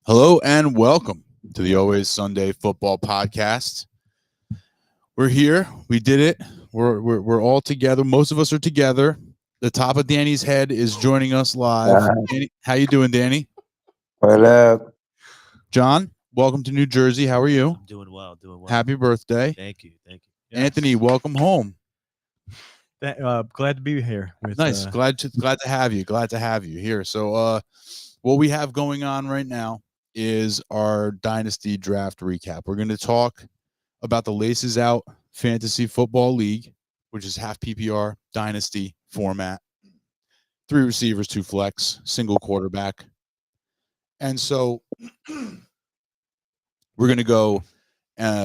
Hello and welcome to the Always Sunday Football Podcast. We're here. We did it. We're all together. Most of us are together. The top of Danny's head is joining us live. Danny, how you doing, Danny? What up? John, welcome to New Jersey. How are you? I'm doing well. Happy birthday. Thank you. Yes. Anthony, welcome home. Glad to be here. Nice. Glad to have you. Glad to have you here. So what we have going on right now is our Dynasty draft recap. We're going to talk about the Laces Out Fantasy Football League, which is half PPR Dynasty format. 3 receivers, 2 flex, single quarterback. And so we're going to go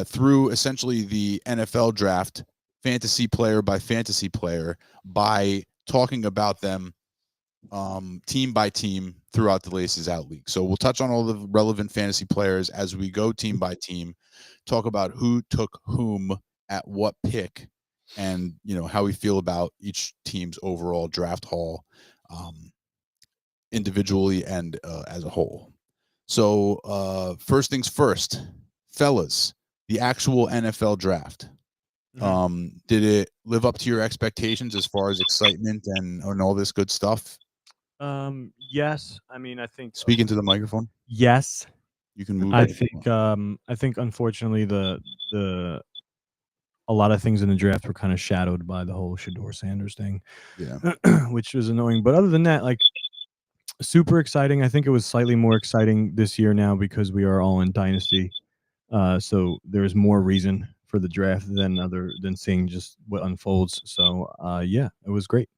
through essentially the NFL draft fantasy player by fantasy player by talking about them team by team throughout the Laces Out League. So we'll touch on all the relevant fantasy players as we go team by team, talk about who took whom at what pick, and how we feel about each team's overall draft haul individually and as a whole. So first things first, fellas, the actual NFL draft. Did it live up to your expectations as far as excitement and all this good stuff? Yes. I mean, I think Speak into the microphone. yes. You can move. I think unfortunately the a lot of things in the draft were kind of shadowed by the whole Shador Sanders thing. Yeah. Which was annoying. But other than that, like super exciting. I think it was slightly more exciting this year now because we are all in Dynasty. So there's more reason for the draft than seeing just what unfolds. So yeah, it was great.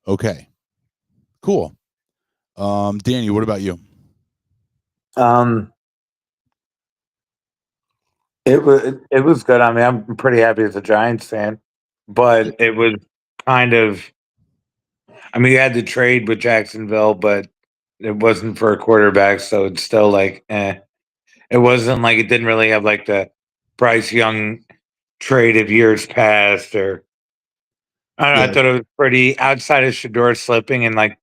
Okay. Cool. Danny, what about you? It was good. I mean, I'm pretty happy as a Giants fan, but it was kind of. I mean, you had to trade with Jacksonville, but it wasn't for a quarterback, so it's still like, eh. It wasn't like it didn't really have like the Bryce Young trade of years past, or I don't know. Yeah. I thought it was pretty outside of Shador slipping and like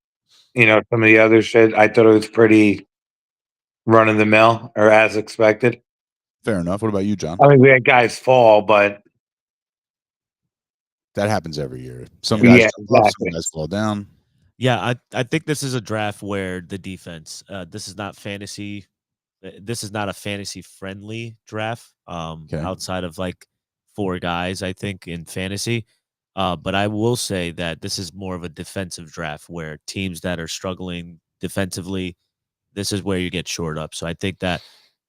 some of the other shit. I thought it was pretty run of the mill or as expected. Fair enough. What about you, John? I mean, we had guys fall, but That happens every year. Some Yeah, guys jump up, some exactly. guys fall down. Yeah, I think this is a draft where the defense. This is not fantasy. This is not a fantasy friendly draft. Okay. Outside of like 4 guys, I think in fantasy. But I will say that this is more of a defensive draft where teams that are struggling defensively, this is where you get shored up. So I think that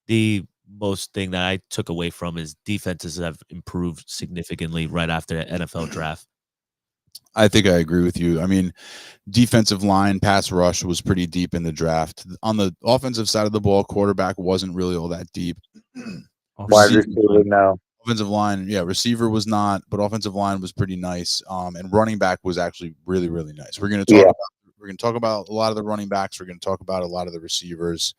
the most thing that I took away from is defenses have improved significantly right after the NFL draft. I think I agree with you. I mean, defensive line, pass rush was pretty deep in the draft. On the offensive side of the ball, quarterback wasn't really all that deep. Wide receiver, no. Offensive line, yeah, receiver was not, but offensive line was pretty nice. And running back was actually really, really nice. We're going to talk about a lot of the running backs. We're going to talk about a lot of the receivers.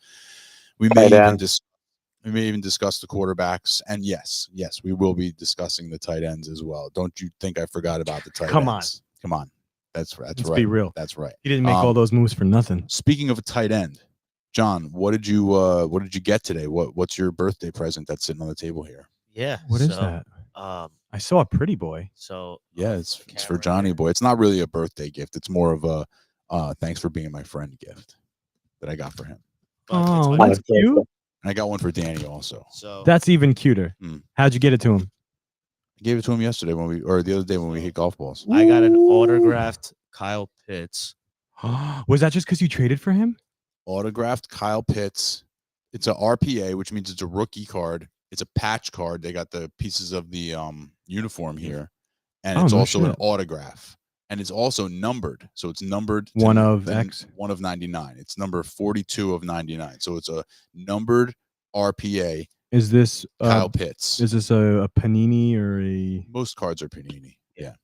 We may even discuss the quarterbacks, and yes, we will be discussing the tight ends as well. Don't you think I forgot about the tight ends? Come on, that's right. Let's be real. That's right. He didn't make all those moves for nothing. Speaking of a tight end, John, what did you get today? What's your birthday present that's sitting on the table here? Yeah. What is that? I saw a pretty boy. So yeah, it's for Johnny Boy. It's not really a birthday gift. It's more of a thanks for being my friend gift that I got for him. Oh, that's cute. And I got one for Danny also. So That's even cuter. How'd you get it to him? I gave it to him yesterday or the other day when we hit golf balls. I got an autographed Kyle Pitts. Was that just because you traded for him? Autographed Kyle Pitts. It's a RPA, which means it's a rookie card. It's a patch card. They got the pieces of the uniform here, and it's also an autograph, and it's also numbered. So it's numbered 1 of X, 1 of 99. It's number 42 of 99. So it's a numbered RPA. Is this Kyle Pitts? Is this a Panini or a? Most cards are Panini. Yeah.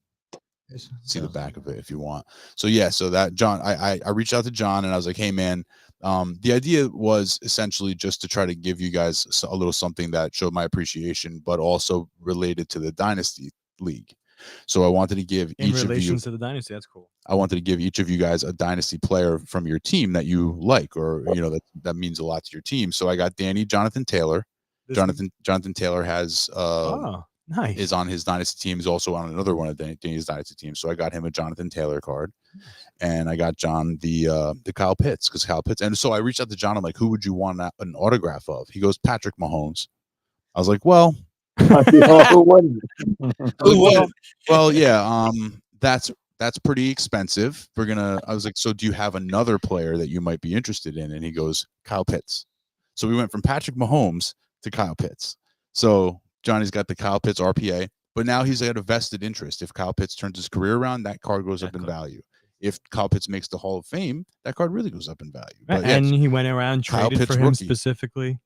See the back of it if you want. So yeah, so that John, I reached out to John and I was like, hey man, the idea was essentially just to try to give you guys a little something that showed my appreciation, but also related to the Dynasty League. So I wanted to give In each of you. relation to the dynasty, that's cool. I wanted to give each of you guys a dynasty player from your team that you like, or that means a lot to your team. So I got Danny Jonathan Taylor. Jonathan Taylor has nice. is on his dynasty team. He's also on another one of Danny's dynasty teams. So I got him a Jonathan Taylor card, and I got John the Kyle Pitts, because Kyle Pitts. And so I reached out to John. I'm like, who would you want an autograph of? He goes, Patrick Mahomes. I was like, well, Who wouldn't? yeah. That's pretty expensive. I was like, so do you have another player that you might be interested in? And he goes, Kyle Pitts. So we went from Patrick Mahomes to Kyle Pitts. So Johnny's got the Kyle Pitts RPA, but now he's got a vested interest. If Kyle Pitts turns his career around, that card goes up in value. If Kyle Pitts makes the Hall of Fame, that card really goes up in value. But and he went around, traded Pitts for him rookie. specifically.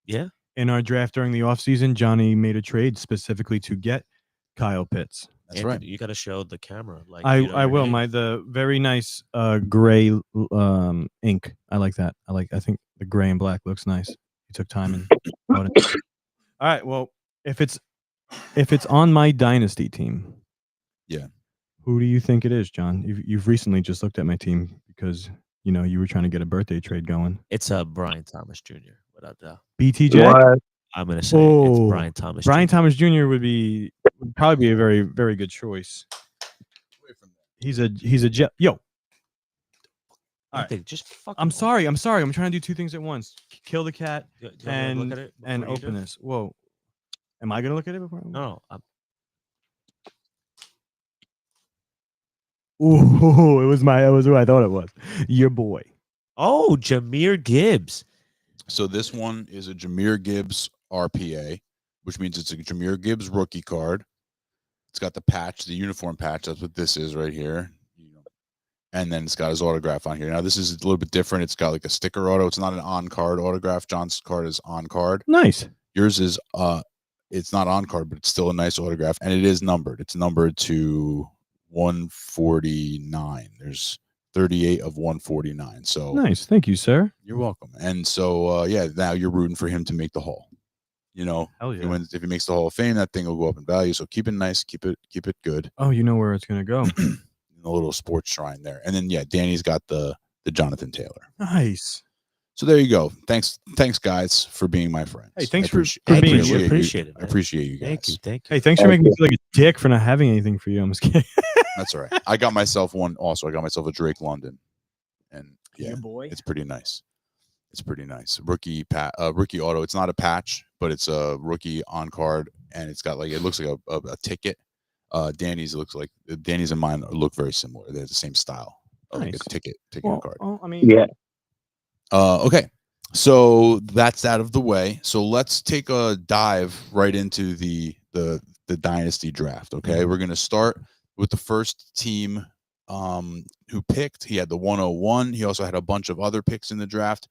Yeah. In our draft during the offseason, Johnny made a trade specifically to get Kyle Pitts. That's right. You got to show the camera. Like I will. The very nice gray ink. I like that. I think the gray and black looks nice. He took time and brought it. All right. Well, if it's on my dynasty team, yeah. Who do you think it is, John? You've recently just looked at my team because you were trying to get a birthday trade going. It's Brian Thomas Jr. without doubt. BTJ. What? I'm gonna say it's Brian Thomas. Brian Jr. Thomas Jr. would probably be a very, very good choice. He's a jet. Yo. All right. Just I'm sorry. I'm trying to do two things at once. Kill the cat Do you want me to look at it and before you open do? this. Whoa. Am I gonna look at it before? No. Ooh, it was who I thought it was. Your boy. Oh, Jahmyr Gibbs. So this one is a Jahmyr Gibbs RPA, which means it's a Jahmyr Gibbs rookie card. It's got the patch, the uniform patch. That's what this is right here. And then it's got his autograph on here. Now this is a little bit different. It's got like a sticker auto. It's not an on-card autograph. John's card is on-card. Nice. Yours is it's not on-card, but it's still a nice autograph, and it is numbered. It's numbered to 149. There's 38 of 149. So nice. Thank you, sir. You're welcome. And so now you're rooting for him to make the Hall. Hell yeah. If he makes the Hall of Fame, that thing will go up in value. So keep it nice, keep it good. Oh, you know where it's gonna go. A little sports shrine there. And then Danny's got the Jonathan Taylor. Nice. So there you go. Thanks guys for being my friends. Hey, thanks for Thank being you. here. Appreciate it. I appreciate you guys. Thank you. Hey, thanks for making me feel like a dick for not having anything for you. I'm just kidding. That's all right. I got myself one also. I got myself a Drake London. And Your boy. it's pretty nice. It's pretty nice. Rookie auto. It's not a patch, but it's a rookie on card, and it's got it looks like a ticket. Danny's and mine look very similar. They're the same style. Nice. Like a ticket card. Well, I mean, Yeah. Okay. So that's out of the way. So let's take a dive right into the dynasty draft. Okay. We're gonna start with the first team who picked. He had the 101. He also had a bunch of other picks in the draft.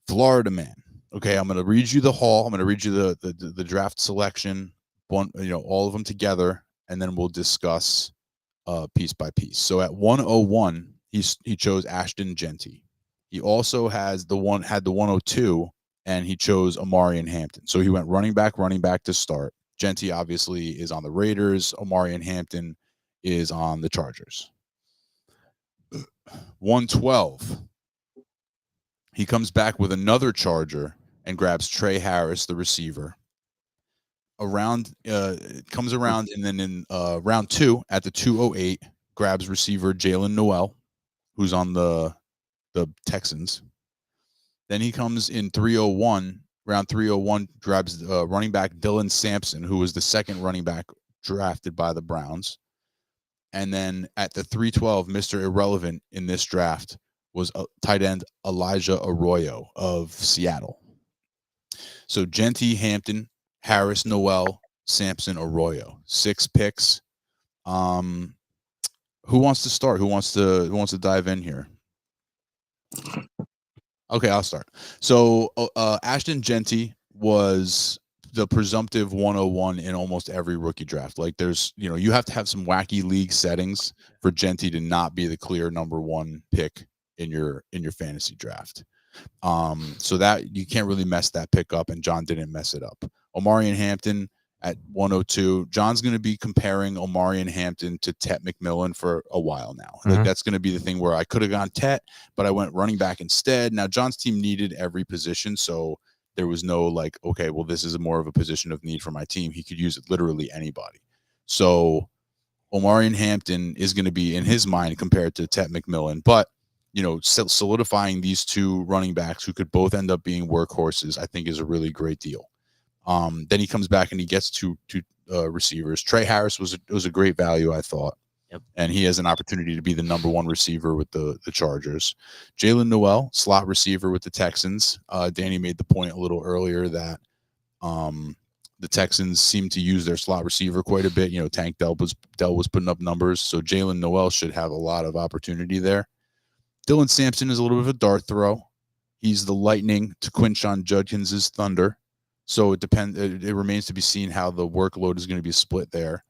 Florida man. Okay, I'm gonna read you the Hall. I'm gonna read you the draft selection, all of them together, and then we'll discuss piece by piece. So at 101, he chose Ashton Genty. He also had the 102, and he chose Omarion Hampton. So he went running back to start. Genty obviously is on the Raiders. Omarion Hampton is on the Chargers. 112. He comes back with another Charger and grabs Trey Harris, the receiver. Comes around, and then in round 2 at the 208 grabs receiver Jalen Noel, who's on the Texans. Then he comes in 301, round 301, grabs running back Dylan Sampson, who was the second running back drafted by the Browns. And then at the 312, Mr. Irrelevant in this draft was tight end Elijah Arroyo of Seattle. So Genty, Hampton, Harris, Noel, Sampson, Arroyo. 6 picks. Who wants to start? Who wants to dive in here? Okay, I'll start. So Ashton Genty was the presumptive 101 in almost every rookie draft. Like there's, you have to have some wacky league settings for Genty to not be the clear number 1 pick in your fantasy draft. So that you can't really mess that pick up, and John didn't mess it up. Omarion Hampton at 102. John's going to be comparing Omarion Hampton to Tet McMillan for a while now. Like that's going to be the thing where I could have gone Tet, but I went running back instead. Now John's team needed every position, so there was no like, okay, well, this is more of a position of need for my team. He could use it literally anybody. So Omarion Hampton is going to be in his mind compared to Tet McMillan, but solidifying these two running backs who could both end up being workhorses, I think is a really great deal. Then he comes back and he gets two receivers. Trey Harris was a great value, I thought. Yep. And he has an opportunity to be the number one receiver with the Chargers. Jalen Noel, slot receiver with the Texans. Danny made the point a little earlier that the Texans seem to use their slot receiver quite a bit. Tank Dell was putting up numbers, so Jalen Noel should have a lot of opportunity there. Dylan Sampson is a little bit of a dart throw. He's the lightning to Quinshon Judkins' thunder. So it depends. It remains to be seen how the workload is going to be split there.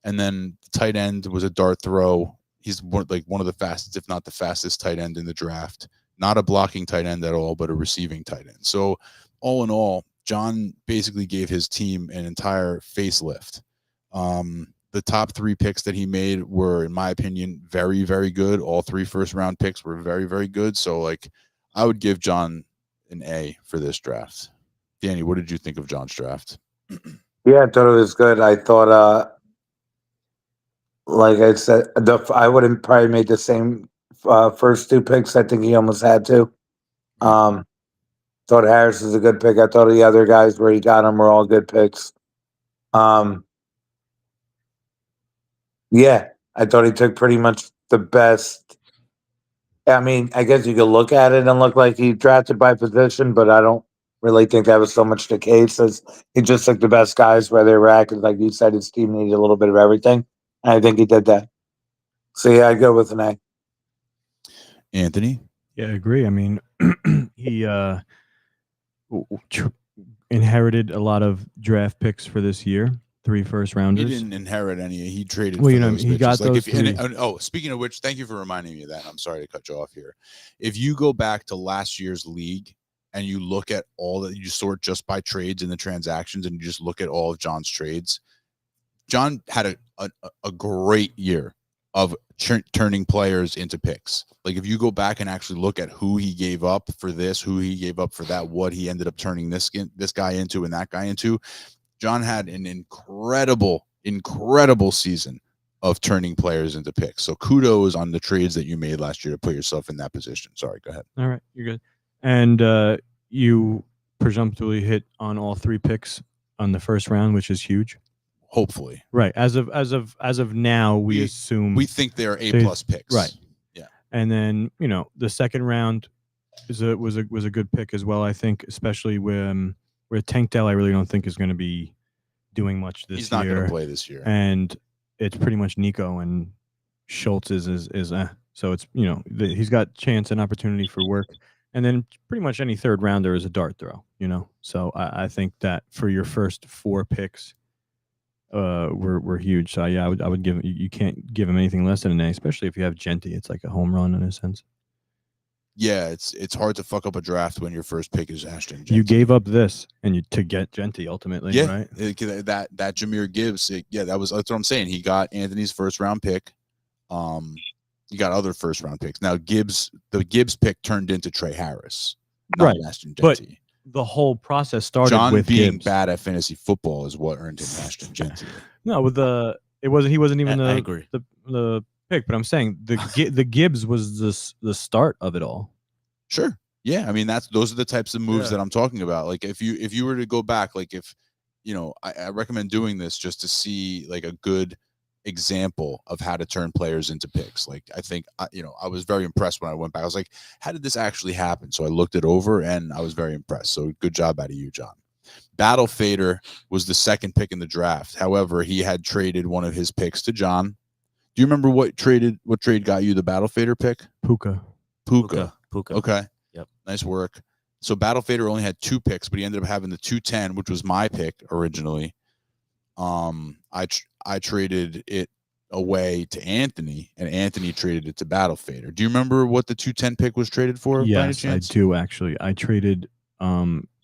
And then the tight end was a dart throw. He's one of the fastest, if not the fastest tight end in the draft. Not a blocking tight end at all, but a receiving tight end. So all in all, John basically gave his team an entire facelift. The top 3 picks that he made were, in my opinion, very, very good. All 3 first-round picks were very, very good. So, I would give John an A for this draft. Danny, what did you think of John's draft? Yeah, I thought it was good. I thought, like I said, I would have probably made the same first 2 picks. I think he almost had to. Thought Harris is a good pick. I thought the other guys where he got them were all good picks. Yeah, I thought he took pretty much the best. I mean, I guess you could look at it and look like he drafted by position, but I don't really think that was so much the case. As he just took the best guys where they were at, because like you said, his team needed a little bit of everything. And I think he did that. So yeah, I'd go with an A. Anthony? Yeah, I agree. I mean, he inherited a lot of draft picks for this year. 3 first rounders. He didn't inherit any. He traded. Well, for those he bitches. got those 3. Speaking of which, thank you for reminding me of that. I'm sorry to cut you off here. If you go back to last year's league and you look at all that, you sort just by trades and the transactions, and you just look at all of John's trades, John had a great year of turning players into picks. Like if you go back and actually look at who he gave up for this, who he gave up for that, what he ended up turning this guy into and that guy into, John had an incredible season of turning players into picks. So kudos on the trades that you made last year to put yourself in that position. Sorry, go ahead. All right, you're good. And you presumptively hit on all 3 picks on the first round, which is huge. Hopefully, right. As of now, we assume we think they're A+ picks. Right. Yeah. And then the second round was a good pick as well. I think, especially where Tank Dell, I really don't think is going to be doing much this year. He's not going to play this year. And it's pretty much Nico and Schultz is so it's he's got chance and opportunity for work. And then pretty much any third rounder is a dart throw. So I think that for your first 4 picks, were huge. So yeah, I would give you can't give him anything less than an A, especially if you have Genty. It's like a home run in a sense. Yeah, it's hard to fuck up a draft when your first pick is Ashton Genty. You gave up this to get Genty ultimately, right? That Jahmyr Gibbs, that's what I'm saying. He got Anthony's first round pick. He got other first round picks. Now the Gibbs pick turned into Trey Harris, not Ashton Genty. But the whole process started John with being Gibbs. bad at fantasy football is what earned him Ashton Genty. No, he wasn't even I agree. the pick, but I'm saying the Gibbs was the start of it all. Sure. Yeah. I mean, those are the types of moves that I'm talking about. Like if you were to go back, like if, I recommend doing this just to see like a good example of how to turn players into picks. Like I think, I was very impressed when I went back. I was like, how did this actually happen? So I looked it over and I was very impressed. So good job out of you, John. Battle Fader was the second pick in the draft. However, he had traded one of his picks to John. Do you remember what trade got you the Battle Fader pick? Puka. Okay. Yep. Nice work. So Battle Fader only had 2 picks, but he ended up having the 210, which was my pick originally. I traded it away to Anthony, and Anthony traded it to Battle Fader. Do you remember what the 210 pick was traded for? Yes, I do actually. I traded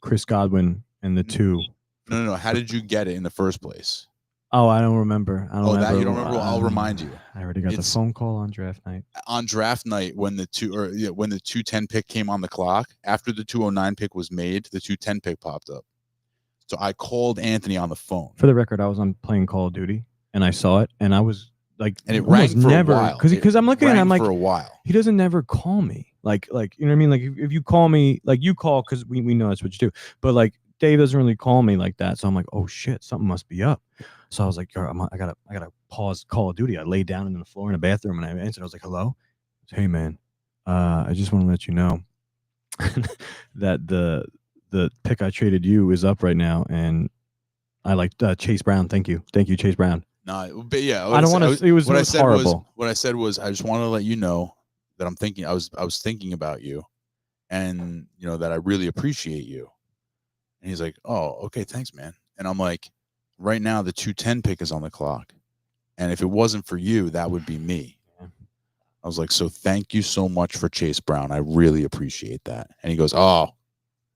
Chris Godwin and the 2 No. How did you get it in the first place? Oh, I don't remember. I don't that you don't remember? I'll remind you. I already got the It's- phone call on draft night. On draft night, when the 210 pick came on the clock, after the 209 pick was made, the 210 pick popped up. So I called Anthony on the phone. For the record, I was on playing Call of Duty and I saw it, and I was like, And it almost rang for never, a while. because I'm looking at it, I'm like, for a while. he doesn't never call me. Like you know what I mean? Like if you call me, like you call because we know that's what you do. But like Dave doesn't really call me like that. So I'm like, oh shit, something must be up. So I was like, I gotta pause Call of Duty. I laid down on the floor in the bathroom and I answered. I was like, hello? Hey man, I just want to let you know that the pick I traded you is up right now, and I like Chase Brown. Thank you, Chase Brown. No, but yeah, I don't want to. It was horrible. What I said was I just wanted to let you know that I'm thinking. I was thinking about you, and you know that I really appreciate you. And he's like, "Oh, okay, thanks, man." And I'm like, "Right now, the 210 pick is on the clock, and if it wasn't for you, that would be me." I was like, "So thank you so much for Chase Brown. I really appreciate that." And he goes, "Oh,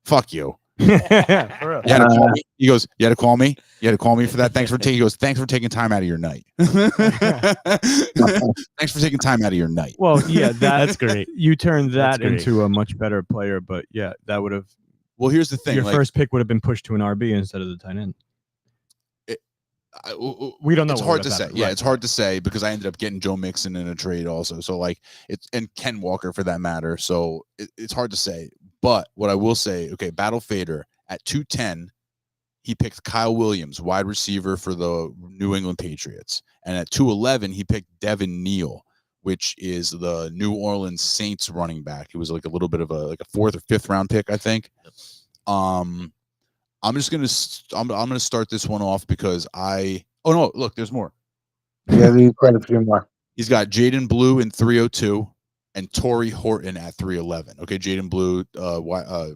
fuck you." For real. You had to call me? He goes, "You had to call me? You had to call me for that? Thanks for taking." He goes, "Thanks for taking time out of your night." Thanks for taking time out of your night. Well, yeah, That's great. You turned That's that great. into a much better player, but yeah, that would have. Well, here's the thing. Your like, first pick would have been pushed to an RB instead of the tight end. We don't know. It's what hard would to have say. happened. Yeah, Right. it's hard to say because I ended up getting Joe Mixon in a trade also. So like and Ken Walker for that matter. So it's hard to say. But what I will say, okay, Battle Fader at 210, he picked Kyle Williams, wide receiver for the New England Patriots. And at 211, he picked Devin Neal, which is the New Orleans Saints running back. He was like a little bit of a fourth or fifth round pick, I think. I'm just gonna start this one off because oh no, look, there's more. Yeah, there's quite a few more. He's got Jaden Blue in 302 and Torrey Horton at 311. Okay, Jaden Blue,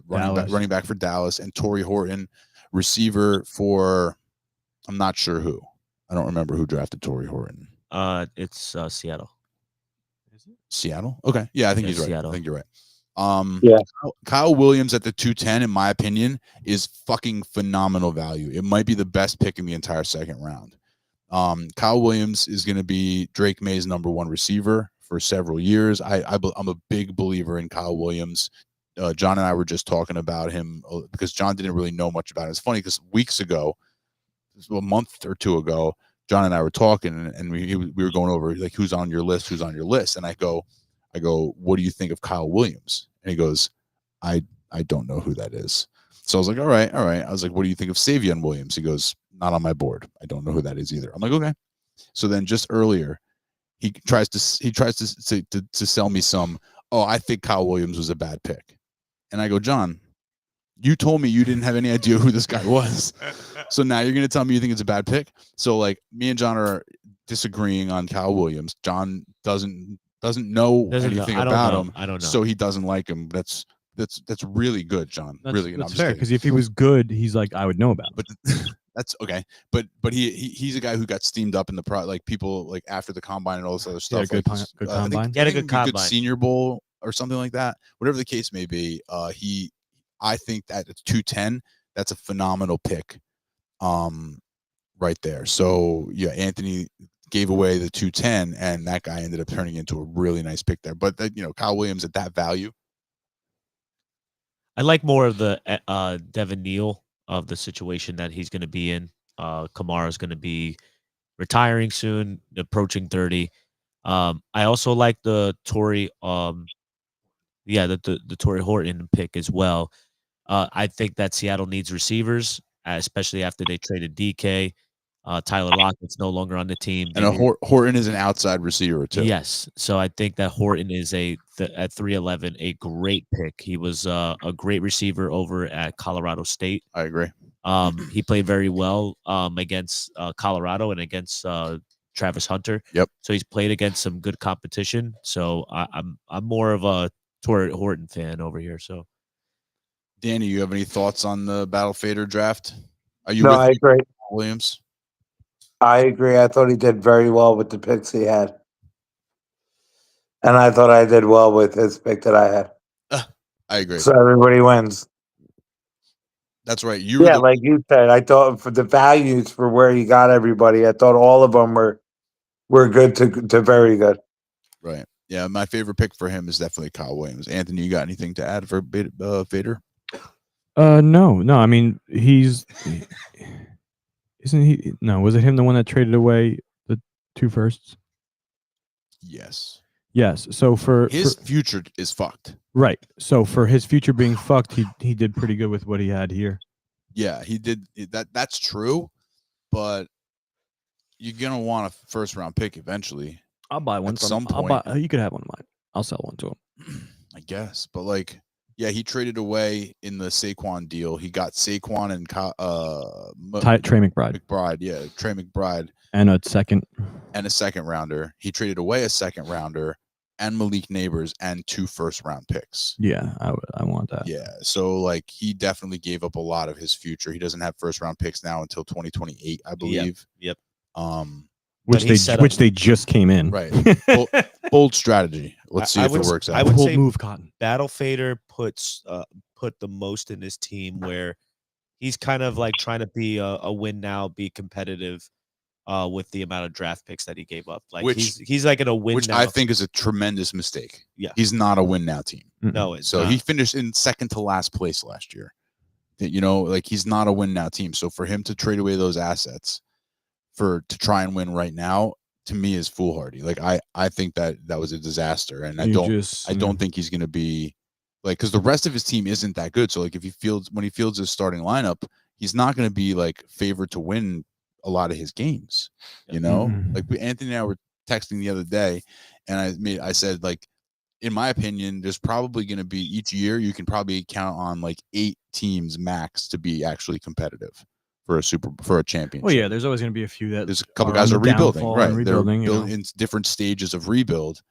running back for Dallas, and Torrey Horton, receiver for I'm not sure who. I don't remember who drafted Torrey Horton. It's Seattle. Is it? Seattle? Okay. Yeah, I think he's right. Seattle. I think you're right. Yeah. Kyle Williams at the 210, in my opinion, is fucking phenomenal value. It might be the best pick in the entire second round. Kyle Williams is going to be Drake May's number one receiver for several years. I'm a big believer in Kyle Williams. John and I were just talking about him because John didn't really know much about it. It's funny because weeks ago, a month or two ago, John and I were talking, and we were going over like who's on your list, and I go, what do you think of Kyle Williams? And he goes, I don't know who that is. So I was like, all right. I was like, what do you think of Savion Williams? He goes, not on my board. I don't know who that is either. I'm like, okay. So then just earlier, he tries to sell me some. Oh, I think Kyle Williams was a bad pick, and I go, John, you told me you didn't have any idea who this guy was. So now you're going to tell me you think it's a bad pick. So like me and John are disagreeing on Kyle Williams. John doesn't know anything about him. I don't know. So he doesn't like him. That's really good, John. Really, That's fair because if he was good, he's like I would know about him. But that's okay. But he's a guy who got steamed up in the like people like after the combine and all this other stuff. Good combine. He had a good combine. Good Senior Bowl or something like that. Whatever the case may be, I think that it's 210. That's a phenomenal pick, right there. So yeah, Anthony gave away the 210, and that guy ended up turning into a really nice pick there. But Kyle Williams at that value. I like more of the Devin Neal of the situation that he's going to be in. Kamara's going to be retiring soon, approaching 30. I also like the Torrey, the Torrey Horton pick as well. I think that Seattle needs receivers, especially after they traded DK. Tyler Lockett's no longer on the team. And Horton is an outside receiver too. Yes. So I think that Horton is at 311, a great pick. He was a great receiver over at Colorado State. I agree. He played very well against Colorado and against Travis Hunter. Yep. So he's played against some good competition. So I'm more of a Horton fan over here. So Danny, you have any thoughts on the Battle Fader draft? Are you? No, I agree. Williams. I agree. I thought he did very well with the picks he had. And I thought I did well with his pick that I had. I agree. So everybody wins. That's right. You were Yeah, the like you said, I thought for the values for where you got everybody, I thought all of them were good to very good. right. Yeah, my favorite pick for him is definitely Kyle Williams. Anthony, you got anything to add for Vader? No. I mean, isn't he? No, was it him the one that traded away the 2 firsts? Yes. Yes. So His future is fucked. right. So for his future being fucked, he did pretty good with what he had here. Yeah, he did that. That's true, but you're gonna want a first round pick eventually. I'll buy one At from some I'll buy, point. you could have one of mine. I'll sell one to him. I guess, but like, yeah, he traded away in the Saquon deal. He got Saquon and Trey McBride McBride, yeah, Trey McBride, and a second. and a second rounder. He traded away a second rounder and Malik Neighbors and 2 first round picks. Yeah, I want that. Yeah, so like he definitely gave up a lot of his future. He doesn't have first round picks now until 2028, I believe. Yep. Which they just came in. Right. Bold strategy. Let's see if it works out. I would Bold say move, Cotton. Battle Fader put the most in his team, where he's kind of like trying to be a win now, be competitive with the amount of draft picks that he gave up. Like he's like in a win which now. I think is a tremendous mistake. Yeah. He's not a win now team. No, it's So not. he finished in second to last place last year. You know, like he's not a win now team. So for him to trade away those assets to try and win right now, to me is foolhardy. Like I think that was a disaster, and I don't think he's going to be like, because the rest of his team isn't that good. So like when he fields his starting lineup, he's not going to be like favored to win a lot of his games. You know, like Anthony and I were texting the other day, and I said, like, in my opinion, there's probably going to be each year you can probably count on like 8 teams max to be actually competitive for a championship. Well, yeah, there's always going to be a few that there's a couple guys are rebuilding, right? Rebuilding, they're in different stages of rebuild.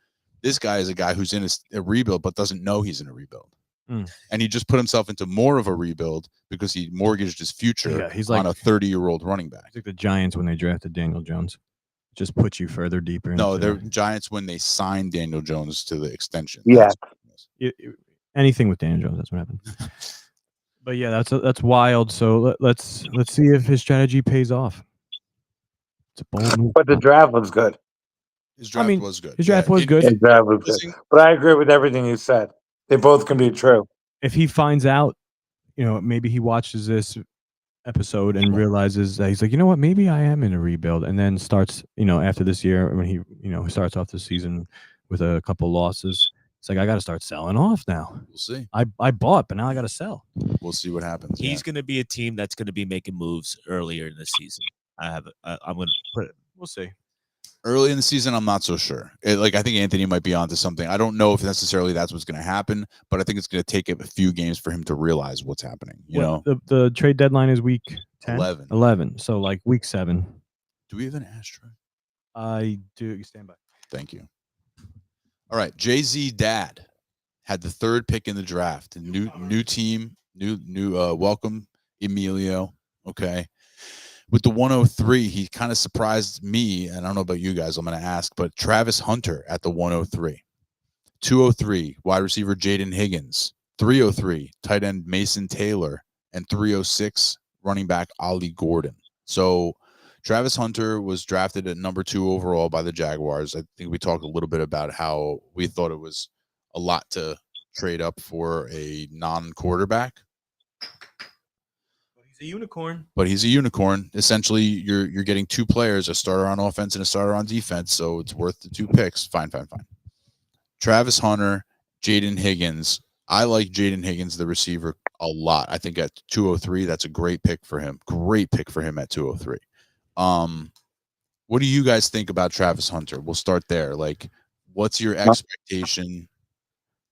This guy is a guy who's in a rebuild but doesn't know he's in a rebuild, and he just put himself into more of a rebuild because he mortgaged his future on a 30-year-old running back. It's like the Giants when they drafted Daniel Jones. Just put you further deeper. No, they're Giants when they signed Daniel Jones to the extension. Yeah, anything with Daniel Jones, that's what happened. But yeah, that's wild. So let's see if his strategy pays off. It's a bold move. but the draft was good. His draft was good. His draft was good. His draft was good. But I agree with everything you said. They both can be true. If he finds out, maybe he watches this episode and realizes that he's like, you know what, maybe I am in a rebuild, and then starts, after this year when he, starts off the season with a couple losses. It's like, I got to start selling off now. We'll see. I bought, but now I got to sell. We'll see what happens. He's going to be a team that's going to be making moves earlier in the season. I'm going to put it. We'll see. Early in the season, I'm not so sure. I think Anthony might be onto something. I don't know if necessarily that's what's going to happen, but I think it's going to take a few games for him to realize what's happening. You know, the trade deadline is week 10? 11. So like week 7. Do we have an ashtray? I do. You stand by. Thank you. All right, Jay-Z dad had the 3rd pick in the draft. New team, new welcome Emilio. Okay. With the 103, he kind of surprised me, and I don't know about you guys, I'm going to ask, but Travis Hunter at the 103. 203, wide receiver Jaden Higgins. 303, tight end Mason Taylor. And 306, running back Ollie Gordon. So Travis Hunter was drafted at number 2 overall by the Jaguars. I think we talked a little bit about how we thought it was a lot to trade up for a non-quarterback. A unicorn. But he's a unicorn. Essentially, you're getting 2 players, a starter on offense and a starter on defense, so it's worth the 2 picks. Fine. Travis Hunter, Jaden Higgins. I like Jaden Higgins, the receiver, a lot. I think at 203, that's a great pick for him. Great pick for him at 203. What do you guys think about Travis Hunter? We'll start there. Like, what's your expectation,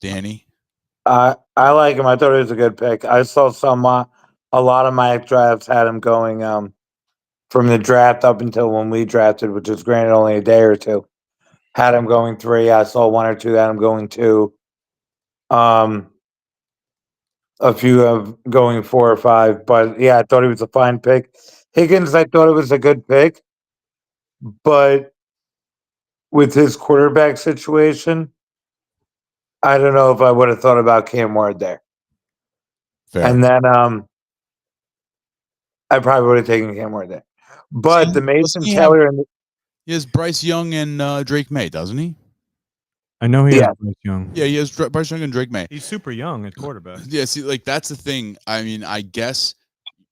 Danny? I like him. I thought he was a good pick. I saw a lot of my drafts had him going from the draft up until when we drafted, which was granted only a day or 2. Had him going 3. I saw 1 or 2 had him going 2. A few of going 4 or 5. But yeah, I thought he was a fine pick. Higgins, I thought it was a good pick. But with his quarterback situation, I don't know if I would have thought about Cam Ward there. Fair. And then I probably would have taken Cam Ward there. But the Mason Taylor and he has Bryce Young and Drake May, doesn't he? I know he Yeah. has Bryce Young. Yeah, he has Bryce Young and Drake May. He's super young at quarterback. Yeah, see, like that's the thing. I mean, I guess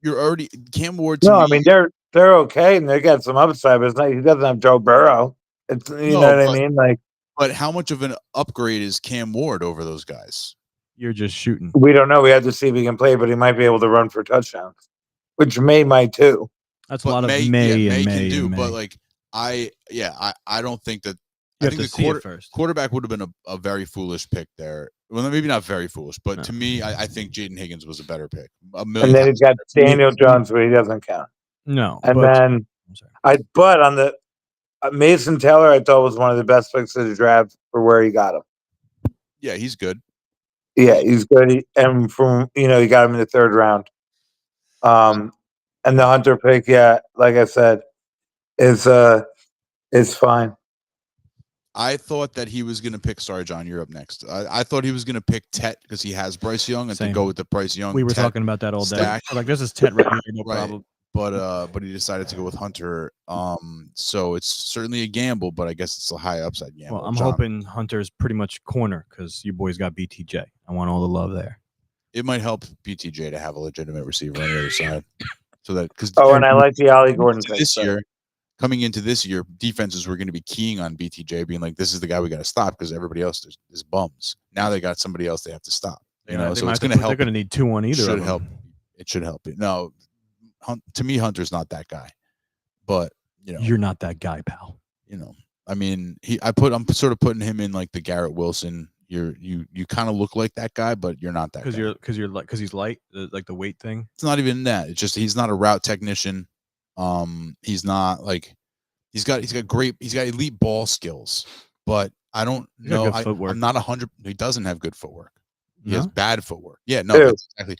you're already Cam Ward. No, I mean they're okay and they got some upside, but it's not, he doesn't have Joe Burrow. It's you know what I mean? Like, but how much of an upgrade is Cam Ward over those guys? You're just shooting. We don't know. We have to see if he can play, but he might be able to run for touchdowns, which May might too. That's a lot of May can do, but like I don't think that. I think the quarterback would have been a very foolish pick there. Well, maybe not very foolish, but to me, I think Jaden Higgins was a better pick. And then he's got Daniel Jones, but he doesn't count. No. And then but on the Mason Taylor, I thought was one of the best picks of the draft for where he got him. Yeah, he's good. Yeah, he's good. And from you got him in the 3rd round. And the Hunter pick, yeah, like I said, is fine. I thought that he was going to pick. Sorry, John, you're up next. I thought he was going to pick Tet because he has Bryce Young and to go with the Bryce Young. We were talking about that all day. Like this is Tet right here, no problem. But he decided to go with Hunter. So it's certainly a gamble, but I guess it's a high upside gamble. Well, I'm hoping Hunter's pretty much corner because you boys got BTJ. I want all the love there. It might help BTJ to have a legitimate receiver on the other side, so that because and I like the Ollie Gordon pick this year. Coming into this year, defenses were going to be keying on BTJ, being like, "This is the guy we got to stop," because everybody else is bums. Now they got somebody else they have to stop. So it's going to help. They're going to need 2 on either. Should help. It should help. No, to me, Hunter's not that guy. But you're not that guy, pal. I mean, I'm sort of putting him in like the Garrett Wilson. You kind of look like that guy, but you're not that guy. Because he's light, like the weight thing. It's not even that. It's just he's not a route technician. He's not like he's got elite ball skills, but I don't know. I'm not 100. He doesn't have good footwork. He has bad footwork. Yeah, no, that's exactly.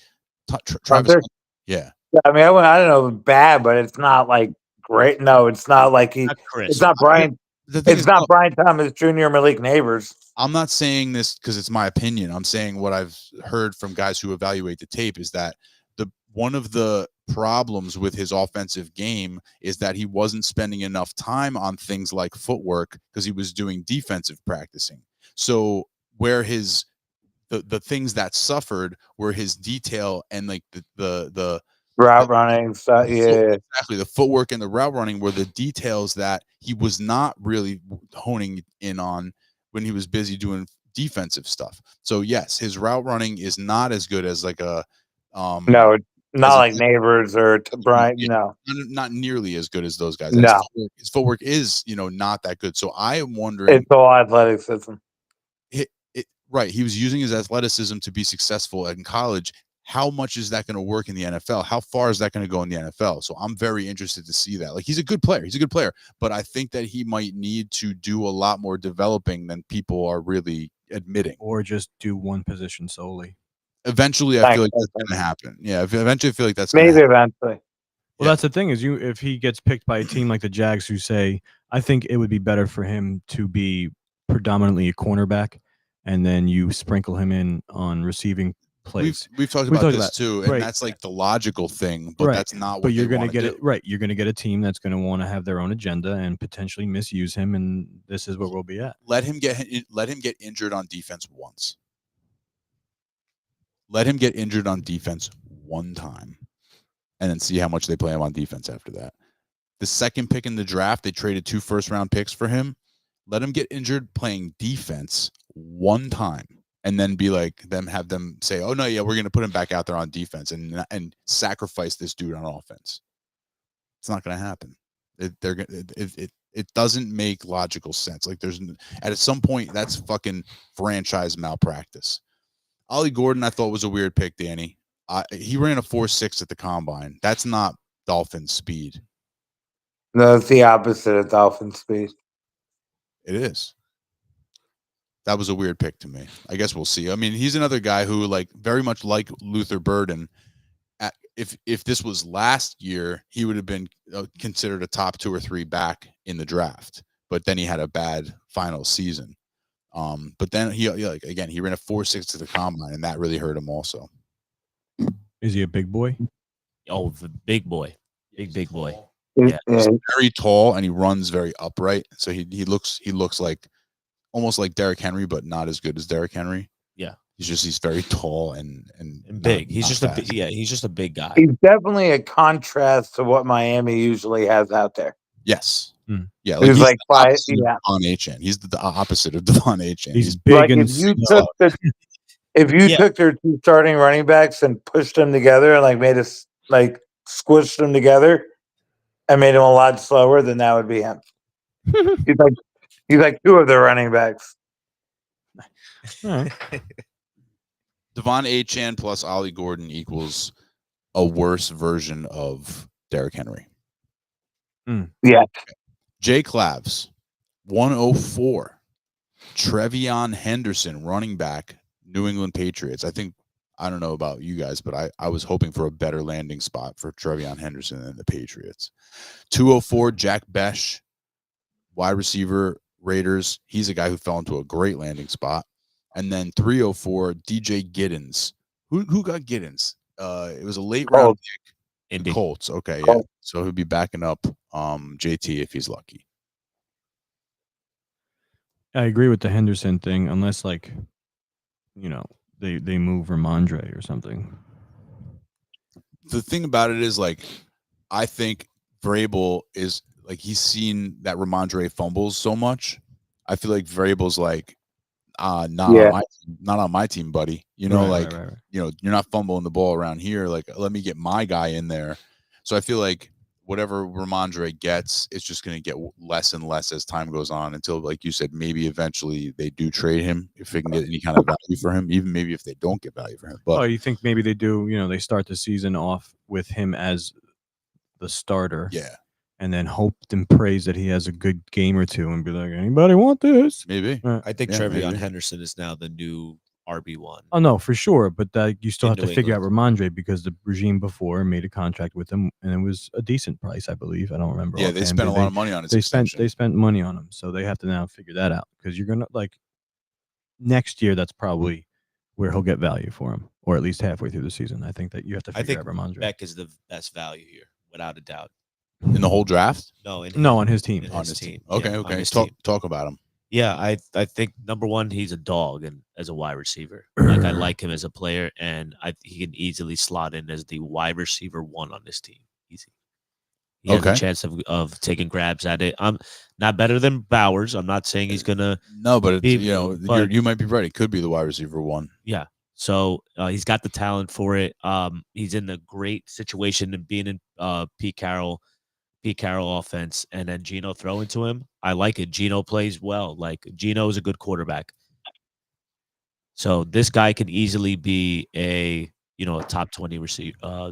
Travis. Yeah. I mean, I don't know, bad, but it's not like great. No, it's not like it's not Brian. It's not Brian Thomas Jr. Malik Neighbors. I'm not saying this because it's my opinion. I'm saying what I've heard from guys who evaluate the tape is that one of the problems with his offensive game is that he wasn't spending enough time on things like footwork because he was doing defensive practicing. So where the things that suffered were his detail and like the route running stuff. Yeah, exactly. The footwork and the route running were the details that he was not really honing in on when he was busy doing defensive stuff. So yes, his route running is not as good as like a no, not like Neighbors or Brian. No, not nearly as good as those guys. No, his footwork is not that good. So I am wondering. It's all athleticism. Right, he was using his athleticism to be successful in college. How much is that going to work in the NFL? How far is that going to go in the NFL? So I'm very interested to see that. Like he's a good player, but I think that he might need to do a lot more developing than people are really admitting, or just do one position solely. Eventually, I feel like that's going to happen. Yeah, eventually, I feel like that's maybe eventually. Well, that's the thing is if he gets picked by a team like the Jags who say, I think it would be better for him to be predominantly a cornerback, and then you sprinkle him in on receiving plays. We've talked about this too, and that's like the logical thing, but that's not what. But you're going to get it right. You're going to get a team that's going to want to have their own agenda and potentially misuse him, and this is where we'll be at. Let him get injured on defense once. Let him get injured on defense one time, and then see how much they play him on defense after that. The second pick in the draft, they traded 2 first-round picks for him. Let him get injured playing defense one time, and then have them say, "Oh no, yeah, we're going to put him back out there on defense and sacrifice this dude on offense." It's not going to happen. It doesn't make logical sense. Like at some point that's fucking franchise malpractice. Ollie Gordon, I thought was a weird pick, Danny. He ran a 4.6 at the combine. That's not Dolphin speed. No, it's the opposite of Dolphin speed. It is. That was a weird pick to me. I guess we'll see. I mean, he's another guy who, like, very much like Luther Burden. If this was last year, he would have been considered a top 2 or 3 back in the draft. But then he had a bad final season. But then he ran a 4.6 to the combine, and that really hurt him also. Is he a big boy? Oh, the big boy, big boy. Yeah. He's very tall and he runs very upright. So he looks like almost like Derrick Henry, but not as good as Derrick Henry. Yeah. He's very tall and big. not He's just fast. he's just a big guy. He's definitely a contrast to what Miami usually has out there. Yes. Hmm. Yeah. He's like the 5. opposite of Yeah. Devon Achane. He's the opposite of Devon Achane. He's He's big Like and if you slow. took their 2 starting running backs and pushed them together and like made us like squished them together and made him a lot slower, then that would be him. He's like 2 of their running backs. All right. Devon Achane plus Ollie Gordon equals a worse version of Derrick Henry. Yeah. Jay Clavs, 104. Trevion Henderson, running back, New England Patriots. I don't know about you guys, but I was hoping for a better landing spot for Trevion Henderson than the Patriots. 204, Jack Besh, wide receiver, Raiders. He's a guy who fell into a great landing spot. And then 304, DJ Giddens. Who got Giddens? It was a late round pick. Indy. Colts. Okay, yeah. Colts. So he'll be backing up JT if he's lucky. I agree with the Henderson thing, unless like, they move Ramondre or something. The thing about it is, like, I think Vrabel is like, he's seen that Ramondre fumbles so much. I feel like Vrabel's like, not on my team, buddy. Right. You're not fumbling the ball around here. Like, let me get my guy in there. So I feel like whatever Ramondre gets, it's just going to get less and less as time goes on until, like you said, maybe eventually they do trade him if they can get any kind of value for him, even maybe if they don't get value for him. But you think maybe they do, they start the season off with him as the starter. Yeah. And then hope and praise that he has a good game or two and be like, anybody want this? Maybe. I think Trevion maybe. Henderson is now the new RB1. Oh, no, for sure. But you still In have to New figure out England. Ramondre because the regime before made a contract with him and it was a decent price, I believe. I don't remember. Yeah, they offhand, spent a but lot of money on his They extension. spent money on him. So they have to now figure that out because you're going to, like, next year, that's probably where he'll get value for him, or at least halfway through the season. I think that you have to figure out Ramondre. Beck is the best value here, without a doubt. In the whole draft? No, on his team. in On his his team. team. Okay, Yeah, on okay. his team. Talk about him. Yeah, I think number one, he's a dog and as a wide receiver. Like, I like him as a player, and he can easily slot in as the wide receiver 1 on this team. Easy. He has a chance of taking grabs at it. I'm not better than Bowers. I'm not saying he's gonna. No, but be, you might be right. It could be the wide receiver 1. Yeah. So he's got the talent for it. He's in a great situation to being in Pete Carroll offense, and then Geno throwing to him. I like it. Geno plays well. Like, Geno is a good quarterback. So this guy could easily be a top 20 receiver.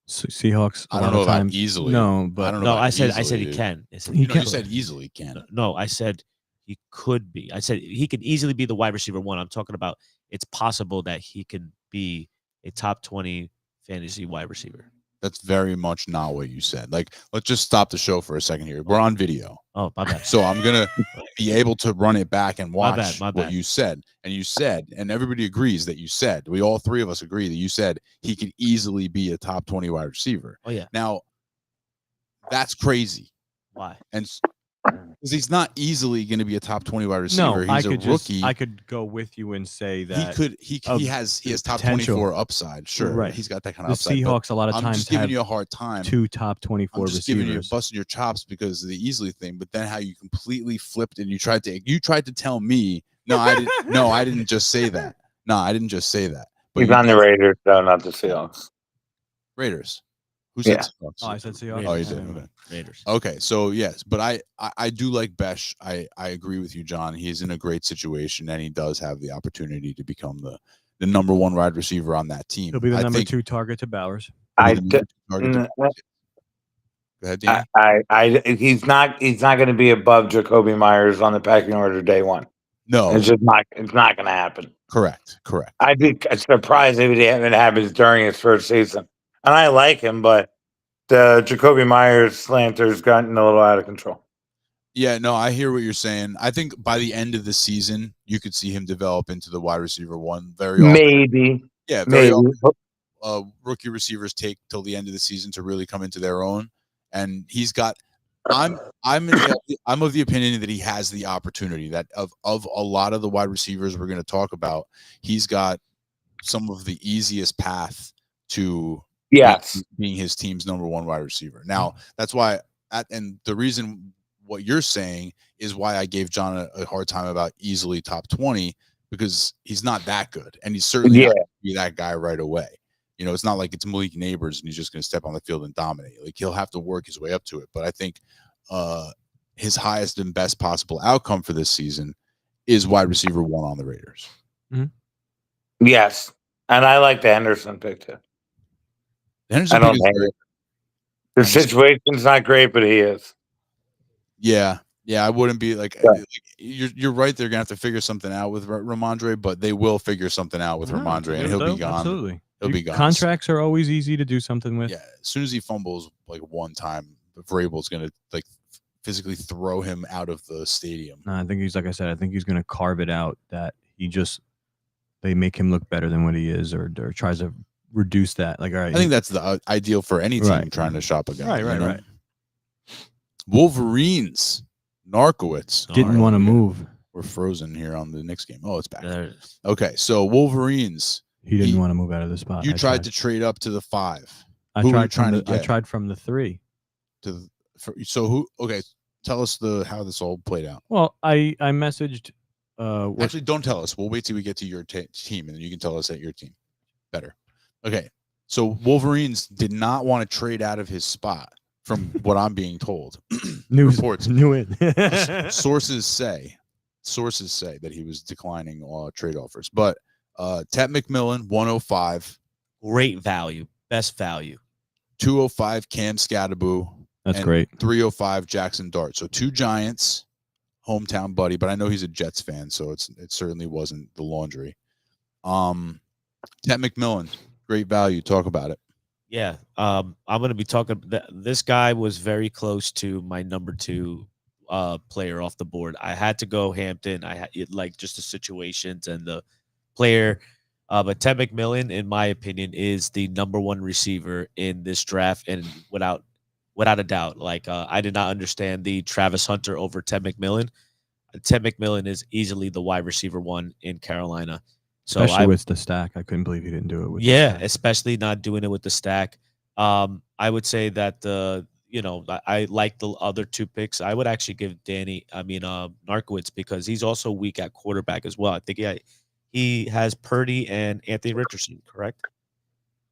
Seahawks. I don't know about easily. No, but I don't know. I said he can. You said easily can. No, I said he could be. I said he could easily be the wide receiver 1. I'm talking about it's possible that he could be a top 20 fantasy wide receiver. That's very much not what you said. Like, let's just stop the show for a second here. We're on video. Oh, my bad. So I'm going to be able to run it back and watch My bad. what you said. And you said, and everybody agrees that you said, we all 3 of us agree that you said he could easily be a top 20 wide receiver. Oh, yeah. Now, that's crazy. Why? And because he's not easily going to be a top 20 wide receiver. No, he's a rookie. I could go with you and say that he has top potential. 24 upside. Sure, Right. He's got that kind the of upside. Seahawks a lot of I'm times just giving have you a hard time. 2 top 24 I'm just receivers. giving you busting your chops because of the easily thing. But then how you completely flipped and you tried to tell me I didn't just say that. No, I didn't just say that. But He's on the Raiders, though, not the Seahawks. Raiders. Who said Yeah. Seahawks? Oh, I said Seahawks. Oh, you did. Okay. Raiders. Okay, so yes, but I do like Besh. I agree with you, John. He's in a great situation, and he does have the opportunity to become the number 1 wide receiver on that team. He'll be the number 2 target to Bowers. Go ahead, Danny. He's not going to be above Jacoby Myers on the pecking order day 1. No, it's just not. It's not going to happen. Correct. I'd be surprised if it happens during his first season. And I like him, but the Jacoby Myers slanter's gotten a little out of control. Yeah, no, I hear what you're saying. I think by the end of the season, you could see him develop into the wide receiver 1 very often. Maybe. Yeah, very often. rookie receivers take till the end of the season to really come into their own, and he's got. I'm of the opinion that he has the opportunity that of a lot of the wide receivers we're going to talk about, he's got some of the easiest path to being his team's number one wide receiver. Now that's why, and the reason what you're saying is why I gave John a hard time about easily top 20, because he's not that good, and he's certainly not going to be that guy right away. You know, it's not like it's Malik Neighbors and he's just going to step on the field and dominate. Like, he'll have to work his way up to it. But I think his highest and best possible outcome for this season is wide receiver 1 on the Raiders. Mm-hmm. Yes, and I like the Henderson pick too. Henderson pick is great. The situation's not great, but he is. Yeah, I wouldn't be like you're right. They're gonna have to figure something out with Ramondre, but they will figure something out with Ramondre, and he'll be gone. Absolutely, he'll be gone. Contracts are always easy to do something with. Yeah, as soon as he fumbles like one time, Vrabel's gonna like physically throw him out of the stadium. No, I think he's, like I said, I think he's gonna carve it out that they make him look better than what he is, or tries to reduce that. Like, all right, I think that's the ideal for any team trying to shop a guy. Right. Wolverines. Narkowitz didn't want to move. We're frozen here on the Knicks game. Oh, it's back. Okay, so Wolverines. He didn't want to move out of the spot. You tried to trade up to the 5. I tried from the 3. Okay, tell us how this all played out. Well, I messaged. Actually, don't tell us. We'll wait till we get to your team, and then you can tell us at your team. Better. Okay, so Wolverines did not want to trade out of his spot. From what I'm being told, News reports knew it. sources say that he was declining trade offers. But Ted McMillan 105, great value, best value. 205 Cam Scadaboo, that's great. 305 Jackson Dart. So 2 Giants, hometown buddy. But I know he's a Jets fan, so it certainly wasn't the laundry. Ted McMillan, great value. Talk about it. Yeah, I'm going to be talking. This guy was very close to my number 2 player off the board. I had to go Hampton. I had like just the situations and the player. But Ted McMillan, in my opinion, is the number 1 receiver in this draft, and without a doubt. Like, I did not understand the Travis Hunter over Ted McMillan. Ted McMillan is easily the wide receiver 1 in Carolina. So especially with the stack. I couldn't believe he didn't do it with especially not doing it with the stack. I would say that I like the other 2 picks. I would actually give Narkowitz, because he's also weak at quarterback as well. I think he has Purdy and Anthony Richardson, correct?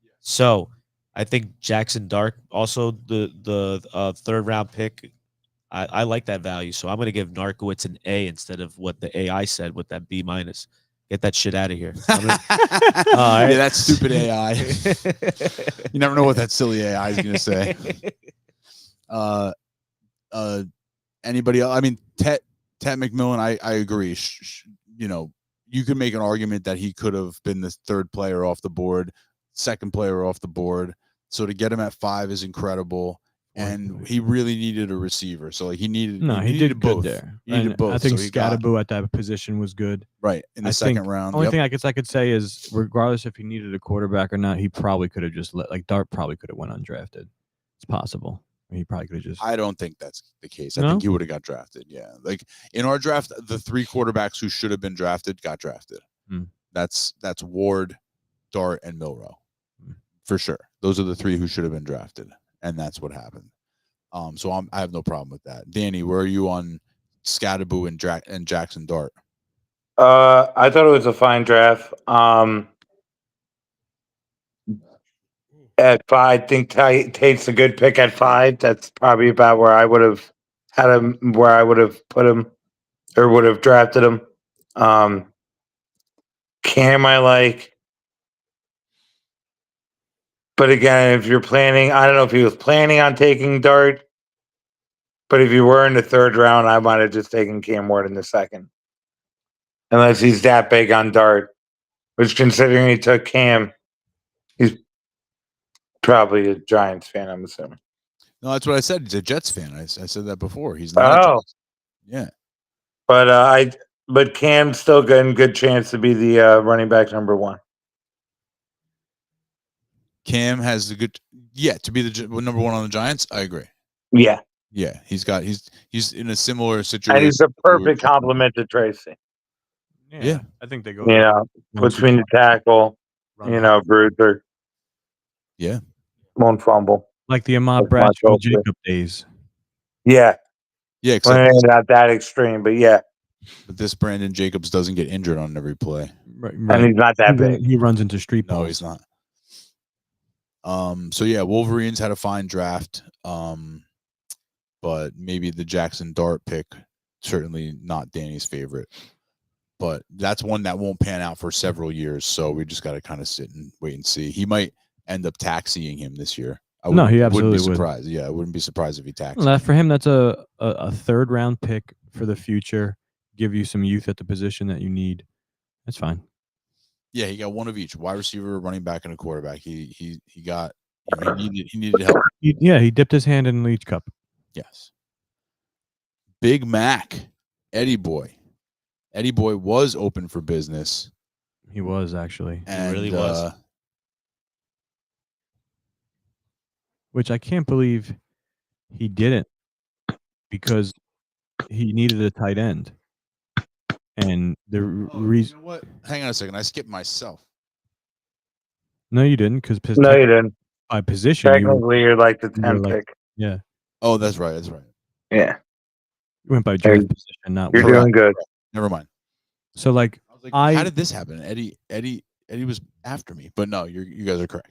Yeah. So I think Jackson Dart, also the 3rd round pick. I like that value. So I'm going to give Narkowitz an A instead of what the AI said with that B-. Get that shit out of here. Yeah, that stupid AI. You never know what that silly AI is going to say. Anybody else? I mean, Ted McMillan, I agree. You could make an argument that he could have been the 3rd player off the board, 2nd player off the board. So to get him at 5 is incredible. And he really needed a receiver, so like he needed both there. He needed both. I think Scadaboo at that position was good. Right in the 2nd round. The only thing I could say is, regardless if he needed a quarterback or not, he probably could have just Dart probably could have went undrafted. It's possible. He probably could have just. I don't think that's the case. I think he would have got drafted. Yeah, like in our draft, the 3 quarterbacks who should have been drafted got drafted. That's Ward, Dart, and Milroe, for sure. Those are the 3 who should have been drafted. And that's what happened. So I have no problem with that. Danny, where are you on Scadaboo and Jackson Dart? I thought it was a fine draft. At 5, I think Tate's a good pick at 5. That's probably about where I would have had him, where I would have put him, or would have drafted him. Cam, I like. But again, if you're planning, I don't know if he was planning on taking Dart, but if you were in the 3rd round, I might have just taken Cam Ward in the 2nd. Unless he's that big on Dart, which, considering he took Cam, he's probably a Giants fan, I'm assuming. No, that's what I said. He's a Jets fan. I said that before. He's not. Oh. Yeah. But Cam's still good chance to be the running back number 1. Cam has the good, to be the number one on the Giants. I agree. Yeah, Yeah, he's in a similar and situation. he's a perfect complement to Tracy. Yeah. I think they go. You know, between the tackle, Bruiser. Yeah. Won't fumble. like the Ahmad That's my Bradshaw go-to. Jacob days. Yeah, Yeah, well, except not that extreme, but yeah, but this Brandon Jacobs doesn't get injured on every play. Right. and he's not that big. He runs into street No, balls. he's not. So yeah, Wolverines had a fine draft. But maybe the Jackson Dart pick, certainly not Danny's favorite. But that's one that won't pan out for several years. So we just got to kind of sit and wait and see. He might end up taxiing him this year. No, he absolutely wouldn't be would. surprised. Yeah, I wouldn't be surprised if he taxed. Well, for him, that's a third round pick for the future. Give you some youth at the position that you need. That's fine. Yeah, he got one of each: wide receiver, running back, and a quarterback. He got he needed help. He dipped his hand in the Leach Cup. Yes. Big Mac, Eddie Boy. Eddie Boy was open for business. He was actually. And, He really was. Which I can't believe he didn't, because he needed a tight end. And the reason. You know what? Hang on a second. I skipped myself. No, you didn't, because No, you didn't. by position, Technically, you're like the you were 10 like- pick. yeah, Oh, that's right. That's right. Yeah, you went by draft position, not you're weight. doing good. Never mind. So like, I was like, how did this happen? Eddie was after me, but no, you guys are correct.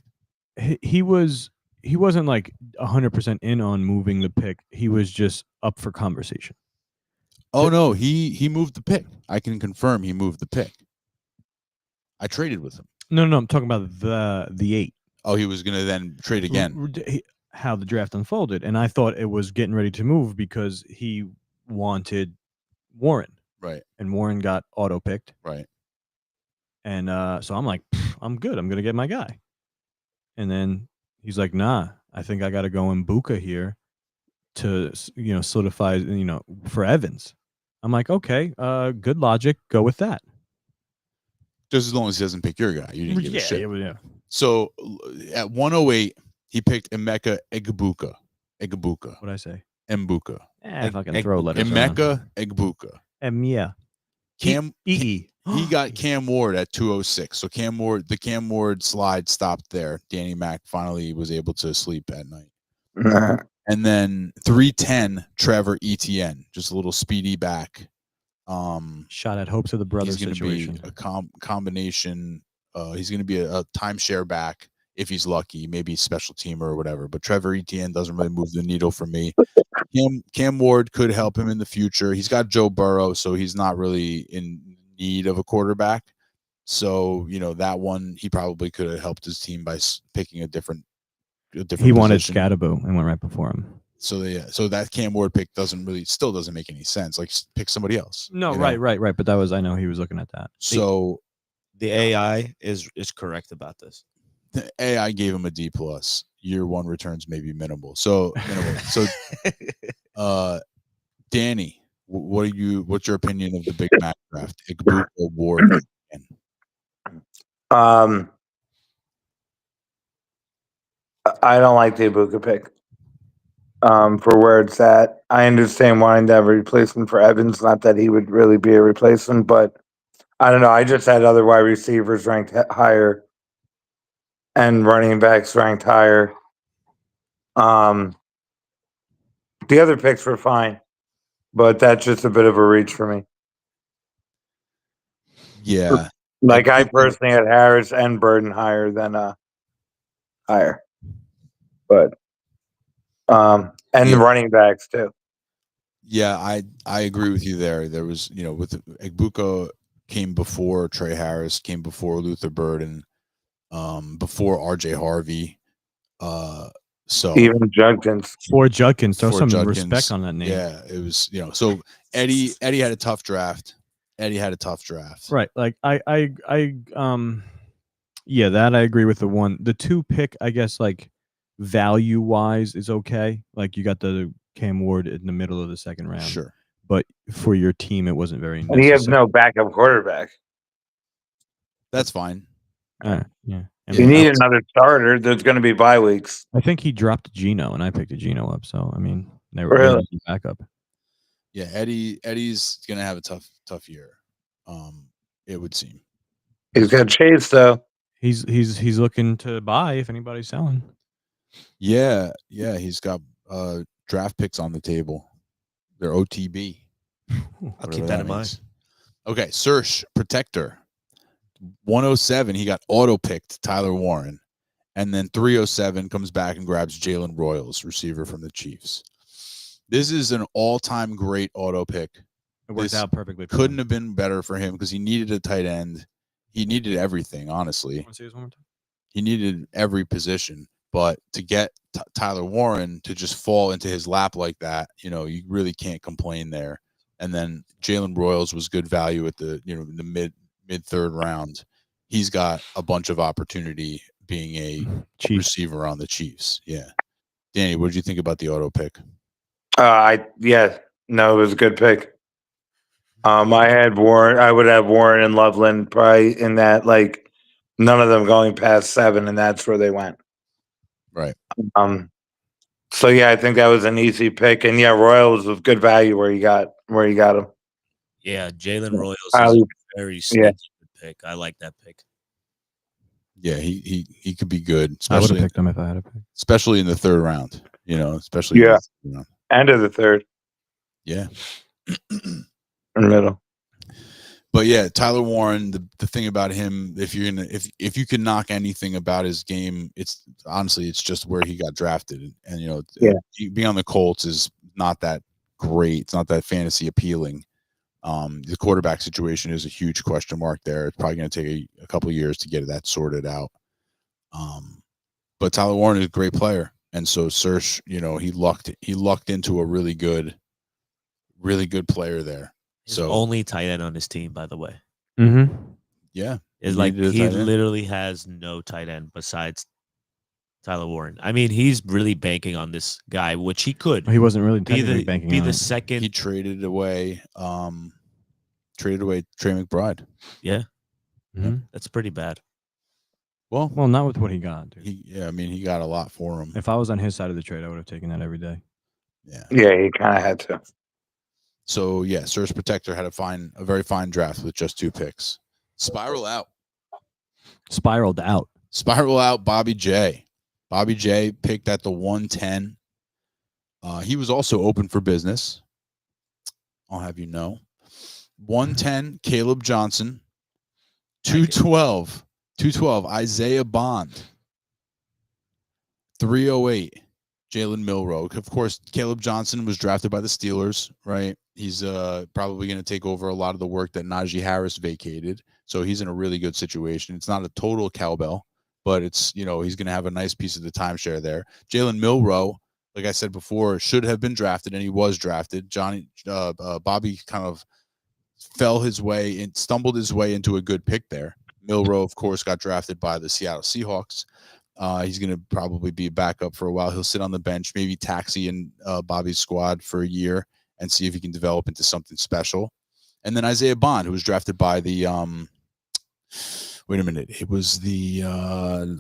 he wasn't like 100% in on moving the pick. He was just up for conversation. Oh no, he moved the pick. I can confirm he moved the pick. I traded with him. No, I'm talking about the 8. Oh, he was gonna then trade again. How the draft unfolded, and I thought it was getting ready to move because he wanted Warren, Right. and Warren got auto picked, Right. and so I'm like, I'm good. I'm gonna get my guy, and then he's like, nah, I think I got to go in Buka here to solidify for Evans. I'm like, okay, good logic. Go with that. Just as long as he doesn't pick your guy, you didn't give a shit. Yeah. So at 108, he picked Emeka Egbuka. What'd I say? Mbuka. Fucking throw letters around. Emeka Egbuka. Yeah. Cam he got Cam Ward at 206. So the Cam Ward slide stopped there. Danny Mac finally was able to sleep at night. And then 310, Trevor Etienne, just a little speedy back. Shot at hopes of the brothers He's going to situation. be a combination. He's going to be a timeshare back if he's lucky, maybe special teamer or whatever. But Trevor Etienne doesn't really move the needle for me. Cam Ward could help him in the future. He's got Joe Burrow, so he's not really in need of a quarterback. So that one he probably could have helped his team by picking a different. He wanted Scatterbo and went right before him. So so that Cam Ward pick still doesn't make any sense. Like, pick somebody else. No, right. But that was, I know he was looking at that. So the AI is correct about this. The AI gave him a D+. Year one returns may be minimal. So Danny, what's your opinion of the Big Mac draft? Egbuka, Ward, I don't like the Ibuka pick. For where it's at, I understand wanting to have a replacement for Evans. Not that he would really be a replacement, but I don't know. I just had other wide receivers ranked higher and running backs ranked higher. The other picks were fine, but that's just a bit of a reach for me. Yeah. Like, I personally had Harris and Burden higher than higher. But and the running backs too. Yeah, I agree with you there. There was, with Egbuka came before Trey Harris, came before Luther Burden, before RJ Harvey. So even Judkins. For Judkins, throw some respect on that name. Yeah, it was, so Eddie had a tough draft. Right. Like yeah, that I agree with. The 2 pick, I guess, like value wise is okay. Like, you got the Cam Ward in the middle of the second round. Sure. But for your team, it wasn't very necessary. And he has no backup quarterback. That's fine. Yeah. And You Yeah. need another starter. There's going to be bye weeks. I think he dropped Gino, and I picked a Gino up. So I mean, they were Really? backup. Yeah, Eddie's gonna have a tough year. It would seem. He's got Chase though. He's looking to buy if anybody's selling. Yeah, he's got draft picks on the table. They're OTB. I'll whatever keep that in mind. means. Okay, Serge Protector. 107, he got auto picked Tyler Warren. And then 307 comes back and grabs Jalen Royals, receiver from the Chiefs. This is an all-time great auto pick. It worked out perfectly. Couldn't have been better for him because he needed a tight end. He needed everything, honestly. Want to see this one more time? He needed every position. But to get Tyler Warren to just fall into his lap like that, you really can't complain there. And then Jalen Royals was good value at the mid third round. He's got a bunch of opportunity being a receiver on the Chiefs. Yeah. Danny, what did you think about the auto pick? No, it was a good pick. I had Warren. I would have Warren and Loveland probably in that, like, none of them going past 7, and that's where they went. Right. So yeah, I think that was an easy pick, and yeah, Royals was good value where you got him. Yeah, Jalen Royals is a very sneaky good pick. I like that pick. Yeah, he could be good. I would have picked him if I had a pick. Especially in the third round. Especially End of the third. Yeah. In the middle. But yeah, Tyler Warren, the thing about him, if you can knock anything about his game, it's just where he got drafted. And being on the Colts is not that great. It's not that fantasy appealing. The quarterback situation is a huge question mark there. It's probably going to take a couple of years to get that sorted out. But Tyler Warren is a great player. And so Serge, he lucked into a really good player there. His only tight end on his team, by the way. Mm-hmm. Yeah. It's like he literally has no tight end besides Tyler Warren. I mean, he's really banking on this guy, which he could. He wasn't really technically banking on the it. second. He traded away Trey McBride. Yeah. Mm-hmm. That's pretty bad. Well, not with what he got. Dude. He got a lot for him. If I was on his side of the trade, I would have taken that every day. Yeah. Yeah, he kind of had to. So yeah, Serge Protector had a very fine draft with just 2 picks. Spiraled out. Bobby J. Bobby J picked at the 110. He was also open for business. I'll have you know. 110, Caleb Johnson. 212, Isaiah Bond. 308, Jalen Milroe. Of course, Caleb Johnson was drafted by the Steelers, right? He's probably going to take over a lot of the work that Najee Harris vacated. So he's in a really good situation. It's not a total cowbell, but it's, he's going to have a nice piece of the timeshare there. Jalen Milroe, like I said before, should have been drafted, and he was drafted. Bobby kind of fell his way and stumbled his way into a good pick there. Milroe, of course, got drafted by the Seattle Seahawks. He's going to probably be a backup for a while. He'll sit on the bench, maybe taxi in Bobby's squad for a year and see if he can develop into something special. And then Isaiah Bond, who was drafted by the wait a minute. It was the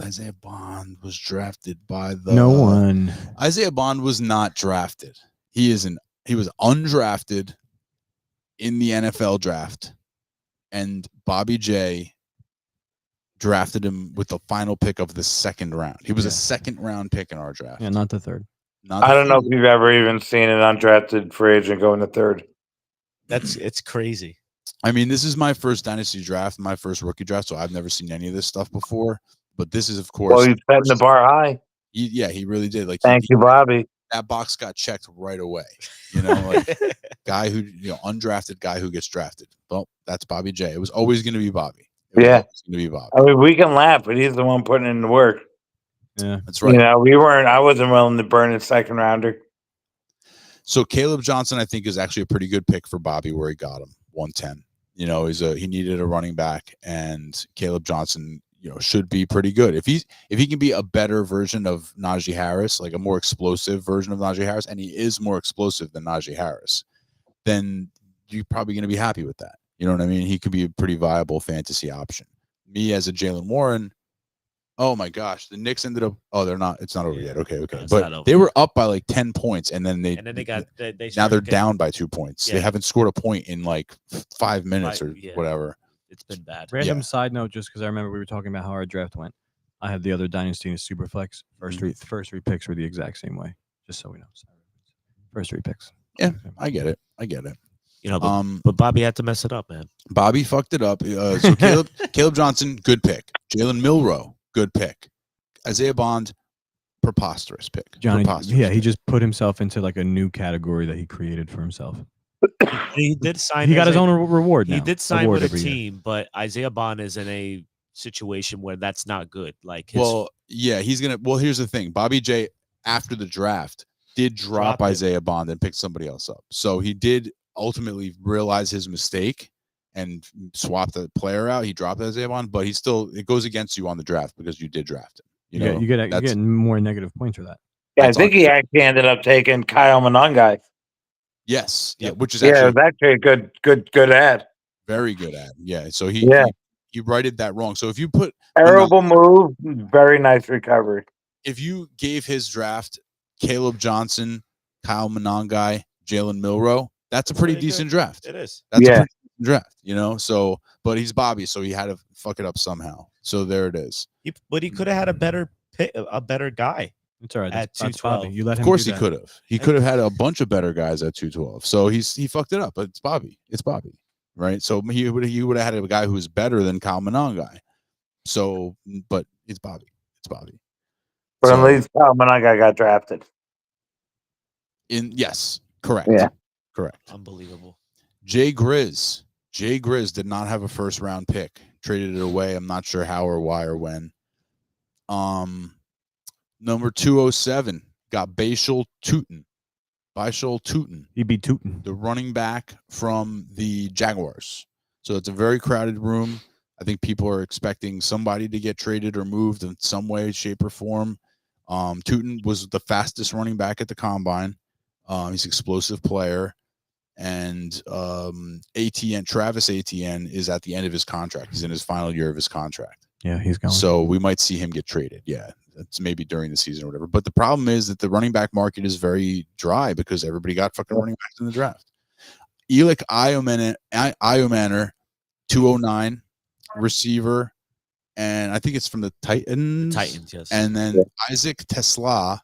Isaiah Bond was drafted by the no one. Isaiah Bond was not drafted. He was undrafted in the NFL draft, and Bobby J drafted him with the final pick of the 2nd round. He was a 2nd round pick in our draft. Yeah, not the 3rd. I don't know if you've ever even seen an undrafted free agent go in the 3rd. It's crazy. I mean, this is my first dynasty draft, my first rookie draft, so I've never seen any of this stuff before. But this is, of course, well, he's setting the bar high. He really did. Like, thank you, Bobby. That box got checked right away. Like guy who undrafted guy who gets drafted. Well, that's Bobby J. It was always going to be Bobby. It was always going to be Bobby. I mean, we can laugh, but he's the one putting in the work. Yeah, that's right. I wasn't willing to burn a 2nd rounder. So Caleb Johnson, I think, is actually a pretty good pick for Bobby where he got him, 110. He needed a running back, and Caleb Johnson, should be pretty good. If he can be a better version of Najee Harris, like a more explosive version of Najee Harris, and he is more explosive than Najee Harris, then you're probably going to be happy with that. You know what I mean? He could be a pretty viable fantasy option. Me as a Jalen Warren, Oh my gosh, the Knicks ended up. Oh, they're not. It's not over Yeah. yet. Okay, No, okay. it's not But over they yet. were up by like 10 points, and then they got they now started they're getting- down by 2 points. They Yeah. haven't scored a point in like 5 minutes or yeah. whatever. It's been bad. Random Yeah. side note, just because I remember we were talking about how our draft went. I had the other Dynasty in a super flex. First three picks were the exact same way. Just so we know. First 3 picks. Yeah, I get it. You know, but Bobby had to mess it up, man. Bobby fucked it up. So Caleb Johnson, good pick. Jalen Milroe, good pick. Isaiah Bond, preposterous pick. Johnny, Preposterous yeah, he pick. just put himself into like a new category that he created for himself. He did sign. He got his own reward. He now. did sign Award with a every year. team, but Isaiah Bond is in a situation where that's not good. Like, Well, yeah, he's gonna. Well, here's the thing. Bobby J, after the draft, did drop Dropped him. Isaiah Bond and pick somebody else up. So he did ultimately realize his mistake and swap the player out. He dropped Isaiah Bond, but it goes against you on the draft because you did draft him. You get more negative points for that. Yeah, I That's think he actually ended up taking Kyle Monangai. Yes, yeah, which is Yeah, it actually was actually a good ad. very good at. Yeah, so he righted that wrong. So if you put Terrible move, very nice recovery. if you gave his draft Caleb Johnson, Kyle Monangai, Jalen Milroe, that's a pretty decent draft. It is. That's a pretty decent draft, So, but he's Bobby, so he had to fuck it up somehow. So there it is. But he could have had a better guy. It's all right. At That's Bobby. 212. You let him. Of course do he that. could have. He could have had a bunch of better guys at 212. So he fucked it up. But it's Bobby. It's Bobby, right? So he would have had a guy who was better than Kyle Monangai. So, but it's Bobby. It's Bobby. But So, at least Kyle Monangai got drafted. Yes, correct. Yeah. Correct. Unbelievable. Jay Grizz did not have a first round pick. Traded it away. I'm not sure how or why or when. Number 207 got Baishal Tootin. He beat Tootin. The running back from the Jaguars. So it's a very crowded room. I think people are expecting somebody to get traded or moved in some way, shape, or form. Tootin was the fastest running back at the combine. He's an explosive player. And Travis Etienne is at the end of his contract. He's in his final year of his contract. Yeah, he's going. So we might see him get traded. Yeah, that's maybe during the season or whatever. But the problem is that the running back market is very dry because everybody got fucking running backs in the draft. Elik Iomaner, 209, receiver, and I think it's from the Titans. Yes. And then Isaac Tesla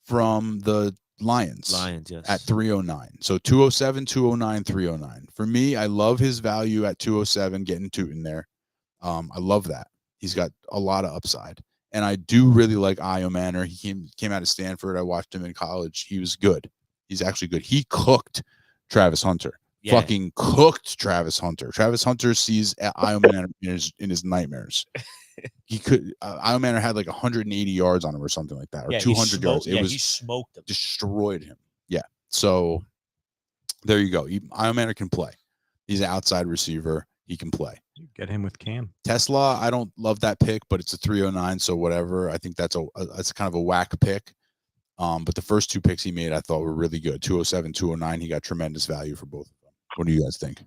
from the Lions, yes. at 309. So 207, 209, 309. For me, I love his value at 207, getting Tootin there. I love that. He's got a lot of upside. And I do really like Iomaner. He came out of Stanford. I watched him in college. He was good. He's actually good. He cooked Travis Hunter. Yeah. Fucking cooked Travis Hunter. Travis Hunter sees Iomaner in his nightmares. He could. Iomaner had like 180 yards on him or something like that, or 200 yards. It was he smoked him, destroyed him. Yeah. So there you go. Iomaner can play. He's an outside receiver. He can play. You get him with Cam. Tesla, I don't love that pick, but it's a 309, so whatever. I think that's kind of a whack pick. But the first 2 picks he made, I thought were really good. 207, 209. He got tremendous value for both of them. What do you guys think?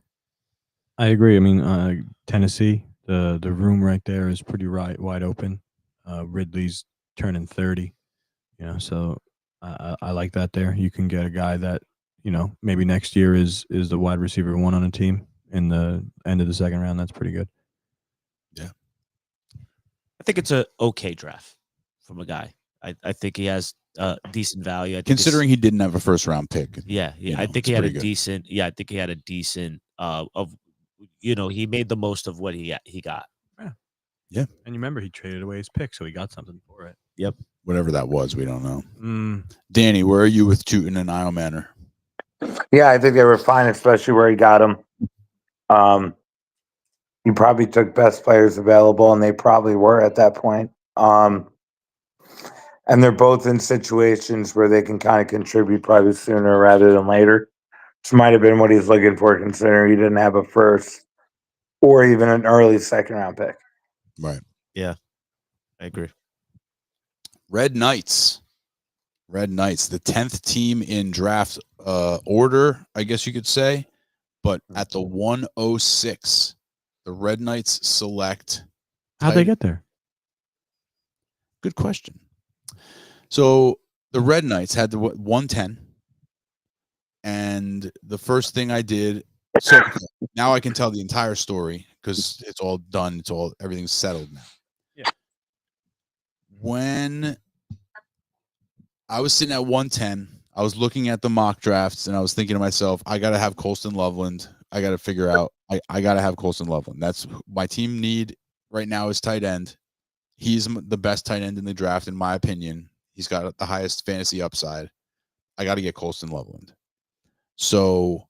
I agree. I mean, Tennessee, the room right there is pretty wide open. Ridley's turning 30, so I like that there. You can get a guy that, maybe next year is the wide receiver 1 on a team in the end of the second round. That's pretty good. Yeah. I think it's a okay draft from a guy. I think he has decent value. Considering he didn't have a first round pick. Yeah. I think he had a decent. Yeah, I think he had a decent he made the most of what he got. Yeah. And you remember he traded away his pick, so he got something for it. Yep. Whatever that was, we don't know. Danny, where are you with Tootin and Iomaner? Yeah, I think they were fine, especially where he got them. He probably took best players available, and they probably were at that point. And they're both in situations where they can kind of contribute probably sooner rather than later, which might have been what he's looking for, considering he didn't have a first or even an early second round pick. Right. Yeah, I agree. Red Knights, the 10th team in draft order, I guess you could say. But at the 106, the Red Knights select. How'd they get there? Good question. So the Red Knights had the 110, and the first thing I did. So now I can tell the entire story because it's all done. Everything's settled now. Yeah. When I was sitting at 110, I was looking at the mock drafts and I was thinking to myself, I got to have Colston Loveland. I got to figure out, I got to have Colston Loveland. That's my team need right now is tight end. He's the best tight end in the draft, in my opinion. He's got the highest fantasy upside. I got to get Colston Loveland. So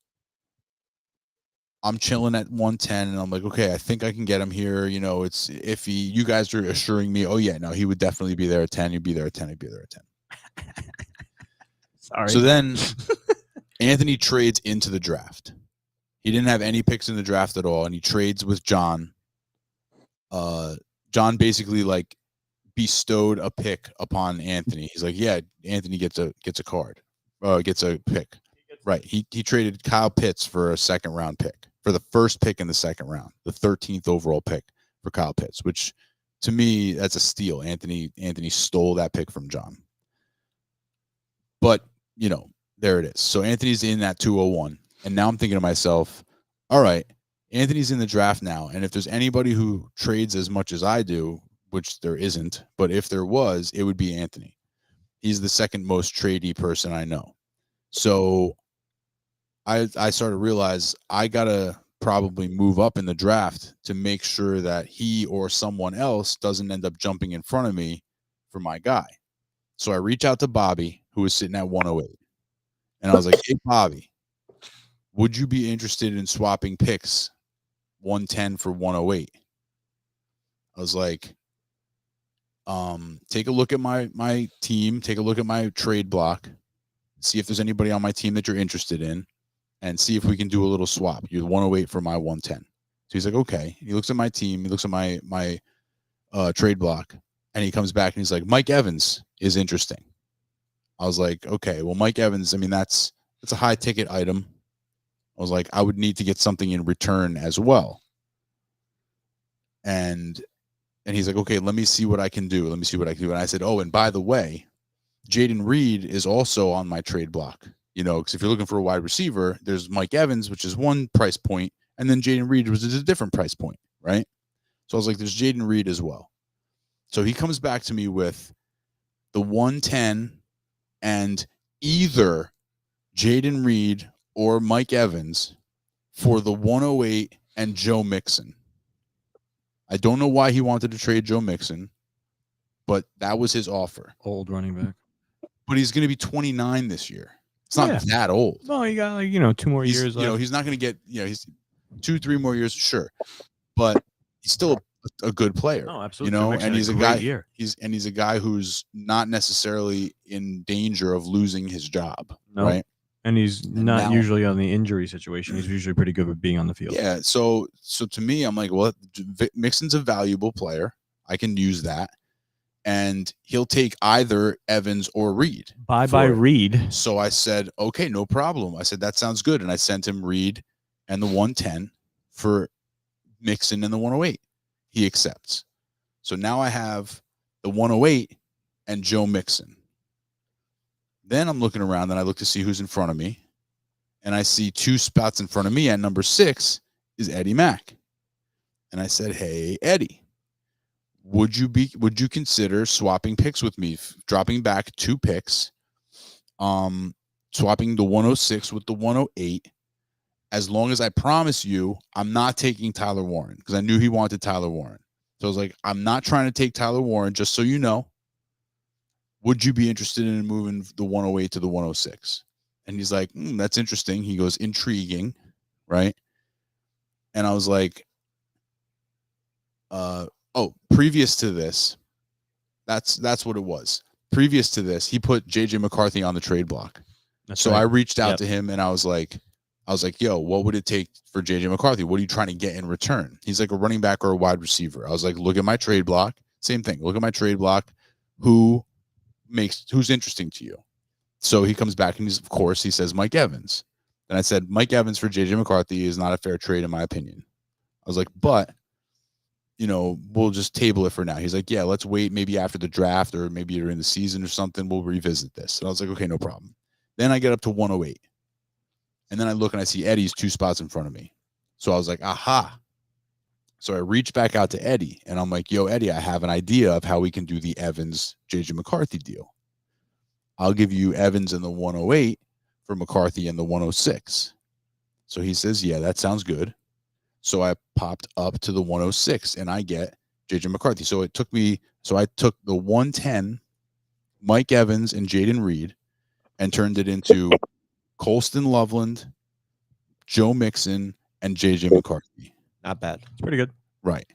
I'm chilling at 110 and I'm like, okay, I think I can get him here. You know, it's iffy. You guys are assuring me, oh yeah, no, he would definitely be there at 10. He'd be there at 10. He'd be there at 10. Sorry. So then Anthony trades into the draft. He didn't have any picks in the draft at all, and he trades with John. John basically like bestowed a pick upon Anthony. He's like, yeah, Anthony gets a card, gets a pick. Right. He traded Kyle Pitts for a second round pick, for the first pick in the second round, the 13th overall pick for Kyle Pitts, which to me, that's a steal. Anthony stole that pick from John. But, you know, there it is. So Anthony's in that 201. And now I'm thinking to myself, all right, Anthony's in the draft now. And if there's anybody who trades as much as I do, which there isn't, but if there was, it would be Anthony. He's the second most tradey person I know. So I started to realize I got to probably move up in the draft to make sure that he or someone else doesn't end up jumping in front of me for my guy. So I reach out to Bobby, who was sitting at 108. And I was like, hey, Bobby, would you be interested in swapping picks 110 for 108? I was like, take a look at my team, take a look at my trade block, see if there's anybody on my team that you're interested in, and see if we can do a little swap. You're 108 for my 110. So he's like, okay. He looks at my team, he looks at my trade block, and he comes back and he's like, Mike Evans is interesting. I was like, okay, well, Mike Evans, I mean, that's a high ticket item. I was like, I would need to get something in return as well. And he's like, okay, let me see what I can do. Let me see what I can do. And I said, oh, and by the way, Jaden Reed is also on my trade block. You know, because if you're looking for a wide receiver, there's Mike Evans, which is one price point, and then Jaden Reed, which is a different price point, right? So I was like, there's Jaden Reed as well. So he comes back to me with the 110 and either Jaden Reed or Mike Evans for the 108 and Joe Mixon. I don't know why he wanted to trade Joe Mixon, but that was his offer. Old running back. But he's going to be 29 this year. It's not that old. No, he got like, 2 more years left. You know, he's not going to get, he's 2-3 more years, sure. But he's still a good player. Oh, absolutely. You know, and he's a guy year. He's a guy who's not necessarily in danger of losing his job, right? And he's not usually on the injury situation. He's usually pretty good with being on the field. Yeah, so to me, I'm like, well, Mixon's a valuable player. I can use that. And he'll take either Evans or Reed. Bye Reed. So I said, okay, no problem. I said, that sounds good. And I sent him Reed and the 110 for Mixon and the 108. He accepts. So now I have the 108 and Joe Mixon. Then I'm looking around and I look to see who's in front of me. And I see 2 spots in front of me. At number 6 is Eddie Mack. And I said, hey, Eddie, would you consider swapping picks with me, dropping back 2 picks, swapping the 106 with the 108, as long as I promise you I'm not taking Tyler Warren, because I knew he wanted Tyler Warren. So I was like, I'm not trying to take Tyler Warren, just so you know. Would you be interested in moving the 108 to the 106? And he's like, that's interesting. He goes, intriguing, right? And I was like, previous to this, that's what it was. Previous to this, he put JJ McCarthy on the trade block. So I reached out to him and I was like, yo, what would it take for JJ McCarthy? What are you trying to get in return? He's like a running back or a wide receiver. I was like, look at my trade block. Same thing. Look at my trade block. Who's interesting to you? So he comes back and he says Mike Evans. And I said, Mike Evans for JJ McCarthy is not a fair trade in my opinion. I was like, but we'll just table it for now. He's like, yeah, let's wait maybe after the draft or maybe during the season or something. We'll revisit this. And I was like, okay, no problem. Then I get up to 108. And then I look and I see Eddie's 2 spots in front of me. So I was like, aha. So I reach back out to Eddie and I'm like, yo, Eddie, I have an idea of how we can do the Evans JJ McCarthy deal. I'll give you Evans in the 108 for McCarthy in the 106. So he says, yeah, that sounds good. So I popped up to the 106 and I get JJ McCarthy. So I took the 110, Mike Evans and Jaden Reed, and turned it into Colston Loveland, Joe Mixon, and JJ McCarthy. Not bad. It's pretty good. Right.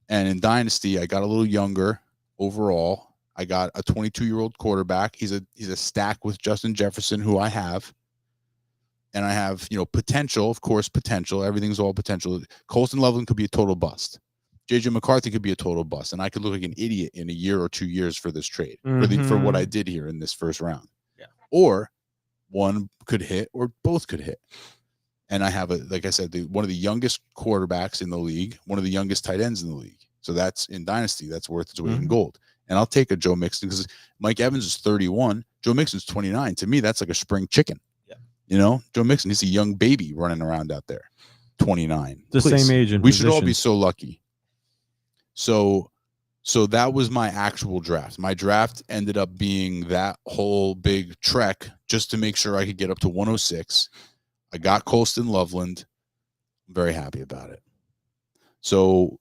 And in Dynasty, I got a little younger overall. I got a 22-year-old quarterback. He's a stack with Justin Jefferson, who I have. And I have, potential, of course, potential. Everything's all potential. Colston Loveland could be a total bust. JJ McCarthy could be a total bust. And I could look like an idiot in a year or 2 years for this trade, for what I did here in this first round. Yeah. Or one could hit or both could hit. And I have, like I said, one of the youngest quarterbacks in the league, one of the youngest tight ends in the league. So that's in Dynasty. That's worth its weight in gold. And I'll take a Joe Mixon because Mike Evans is 31. Joe Mixon's 29. To me, that's like a spring chicken. Yeah. Joe Mixon, he's a young baby running around out there. 29. The same age and we should all be so lucky. So that was my actual draft. My draft ended up being that whole big trek just to make sure I could get up to 106. I got Colston Loveland. I'm very happy about it. So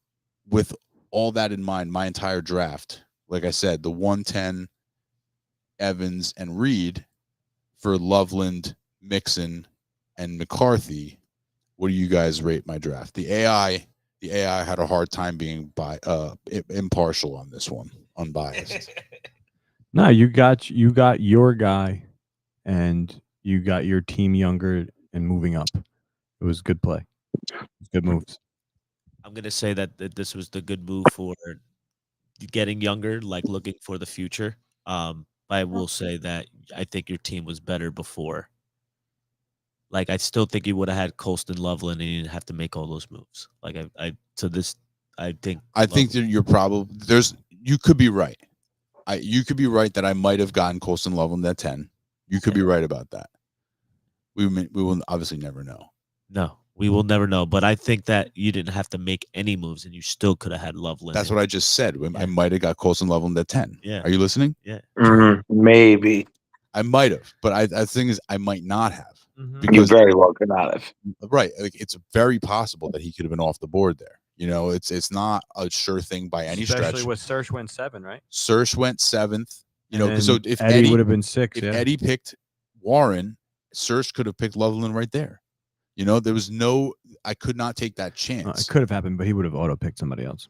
with all that in mind, my entire draft, like I said, the 110, Evans, and Reed for Loveland, Mixon, and McCarthy. What do you guys rate my draft? The AI had a hard time being impartial on this one, unbiased. No, you got your guy, and you got your team younger and moving up. It was good play. Good moves. I'm gonna say that this was the good move for getting younger, like looking for the future. I will say that I think your team was better before. Like, I still think you would have had Colston Loveland and you didn't have to make all those moves. Like, I think that you're probably you could be right. You could be right that I might have gotten Colston Loveland at 10. You could be right about that. We will obviously never know. No, we will never know. But I think that you didn't have to make any moves and you still could have had Loveland. That's what I just said. Yeah. I might have got Colston Loveland at 10. Yeah. Are you listening? Yeah. Maybe. I might have, but I think is I might not have. Because you very well could not have. Right. Like, it's very possible that he could have been off the board there. It's not a sure thing by any stretch. Especially with Serge went 7, right? Serge went 7th. So if Eddie would have been 6, if Eddie picked Warren, Serge could have picked Loveland right there. There was I could not take that chance. It could have happened, but he would have auto picked somebody else.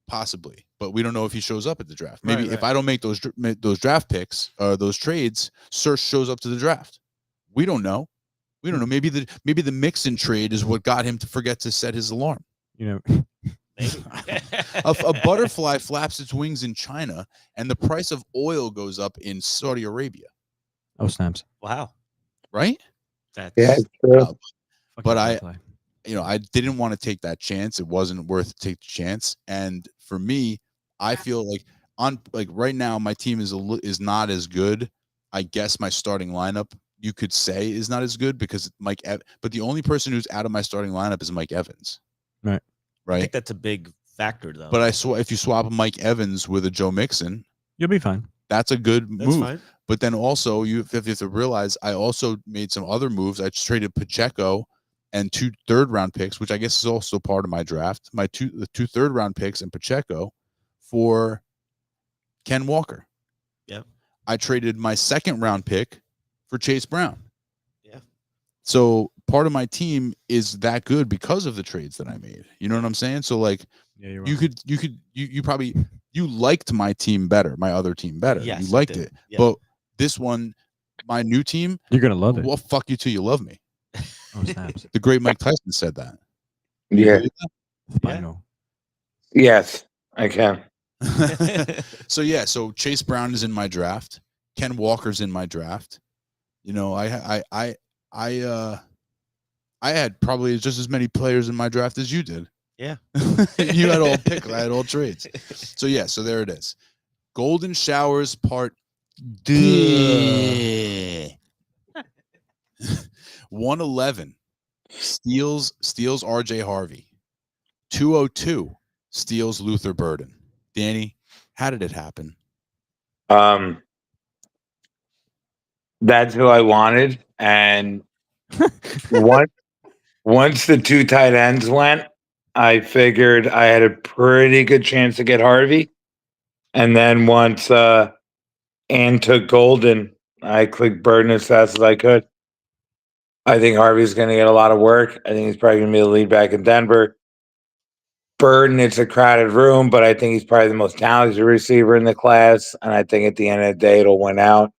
Possibly, but we don't know if he shows up at the draft. Maybe if I don't make those draft picks or those trades, Serge shows up to the draft. We don't know. Maybe the Mixon trade is what got him to forget to set his alarm. Maybe. a butterfly flaps its wings in China, and the price of oil goes up in Saudi Arabia. Oh, snaps! Wow. Right? Yeah. True. But I didn't want to take that chance. It wasn't worth to take the chance. And for me, I feel like right now my team is not as good. I guess my starting lineup, you could say, is not as good because but the only person who's out of my starting lineup is Mike Evans. Right. I think that's a big factor, though. But if you swap Mike Evans with a Joe Mixon, you'll be fine. That's a good move. Fine. But then also you have to realize I also made some other moves. I just traded Pacheco and 2 third-round picks, which I guess is also part of my draft. The 2 third-round picks and Pacheco for Ken Walker. Yeah. I traded my 2nd-round pick for Chase Brown. Yeah. So part of my team is that good because of the trades that I made. You know what I'm saying? So like, yeah, you're right. you probably liked my team better, my other team better. Yes, you liked it. Yeah. But this one, my new team, you're gonna love it. Well, fuck you till you love me. Oh, snaps. The great Mike Tyson said that. Yeah. Spinal. Yes, I can. So Chase Brown is in my draft. Ken Walker's in my draft. I had probably just as many players in my draft as you did. Yeah. You had all picks. I had all trades. So yeah, so there it is. Golden Showers Part Duh. 111 steals RJ Harvey. 202 steals Luther Burden. Danny, how did it happen? That's who I wanted, and once the two tight ends went, I figured I had a pretty good chance to get Harvey. And then once Ann took Golden, I clicked Burden as fast as I could. I think Harvey's going to get a lot of work. I think he's probably going to be the lead back in Denver. Burden, it's a crowded room, but I think he's probably the most talented receiver in the class. And I think at the end of the day, it'll win out.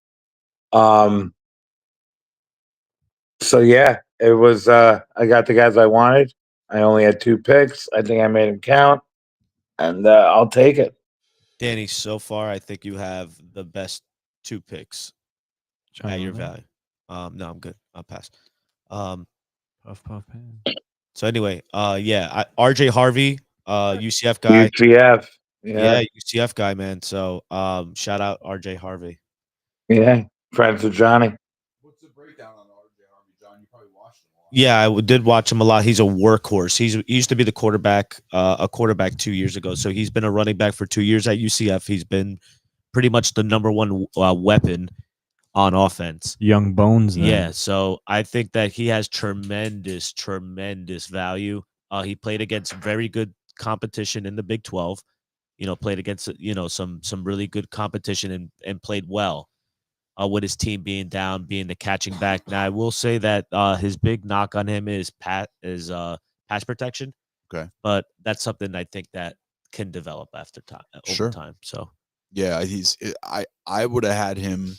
So yeah, it was I got the guys I wanted. I only had 2 picks. I think I made them count. And I'll take it. Danny, so far I think you have the best 2 picks at your value. No, I'm good. I'll pass. Puff puff pan. So anyway, yeah, RJ Harvey, UCF guy. UCF. Yeah, UCF guy, man. So shout out RJ Harvey. Yeah. Friends with Johnny. What's the breakdown on RJ Harvey, John? You probably watched him a lot. Yeah, I did watch him a lot. He's a workhorse. He used to be the quarterback, a quarterback 2 years ago. So he's been a running back for 2 years at UCF. He's been pretty much the number one weapon on offense. Young bones. Then. Yeah, so I think that he has tremendous value. He played against very good competition in the Big 12. Played against some really good competition and played well. With his team being down, being the catching back. Now I will say that his big knock on him is pass protection. Okay, but that's something I think that can develop after time over time. So yeah, I would have had him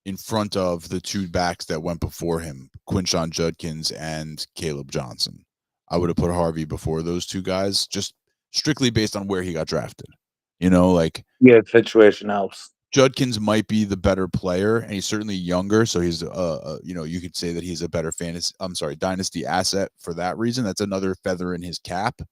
in front of the 2 backs that went before him, Quinshon Judkins and Caleb Johnson. I would have put Harvey before those 2 guys, just strictly based on where he got drafted. Yeah, situation helps. Judkins might be the better player, and he's certainly younger, so he's you could say that he's a better dynasty asset for that reason. That's another feather in his cap.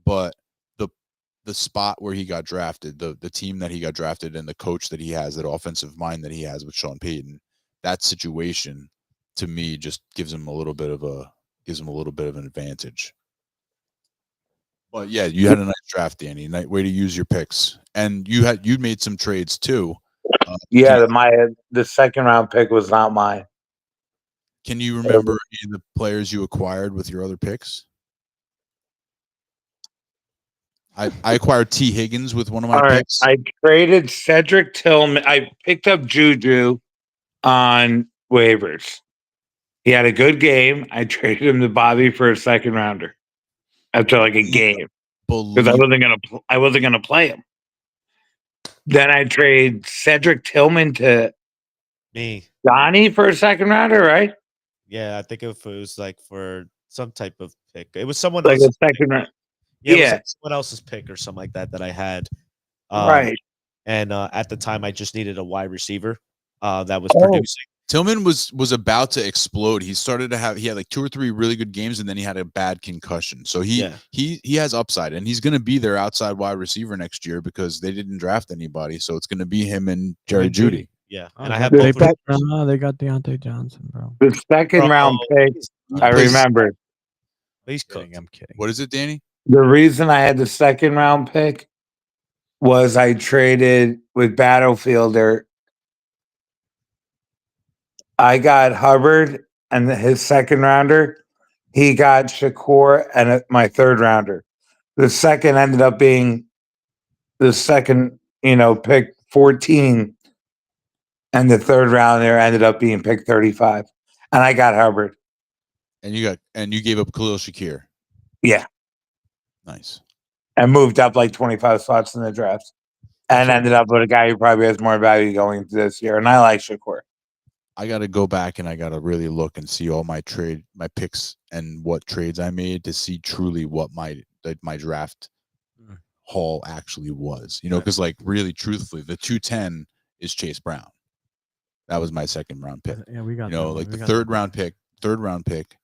But the spot where he got drafted, the team that he got drafted, and the coach that he has, that offensive mind that he has with Sean Payton, that situation to me just gives him a little bit of an advantage. But yeah, you had a nice draft, Danny. Way to use your picks, and you made some trades too. Yeah, the second round pick was not mine. Can you remember any of the players you acquired with your other picks? I acquired T. Higgins with one of my picks. I traded Cedric Tillman. I picked up Juju on waivers. He had a good game. I traded him to Bobby for a second rounder after like a game because I wasn't gonna play him. Then I trade Cedric Tillman to me, Donnie for a second rounder, right? Yeah, I think if it was like for some type of pick, it was someone like else's a second round. Yeah, it was like someone else's pick or something like that I had. Right. And at the time, I just needed a wide receiver that was producing. Tillman was about to explode. He had like 2 or 3 really good games, and then he had a bad concussion. So he has upside, and he's going to be their outside wide receiver next year because they didn't draft anybody. So it's going to be him and Jerry Judy. Yeah, and I have both. They got Deontay Johnson, bro. The second round pick, I remember. He's cooked. I'm kidding. What is it, Danny? The reason I had the second round pick was I traded with Battlefielder. I got Hubbard and his second rounder. He got Shakur and my third rounder. The second ended up being the second, pick 14. And the third rounder ended up being pick 35. And I got Hubbard. And you gave up Khalil Shakir. Yeah. Nice. And moved up like 25 slots in the draft. And ended up with a guy who probably has more value going into this year. And I like Shakur. I got to go back and I got to really look and see all my picks and what trades I made to see truly what my draft haul actually was. Because like really truthfully, the 210 is Chase Brown. That was my second round pick. Yeah, we got the third round pick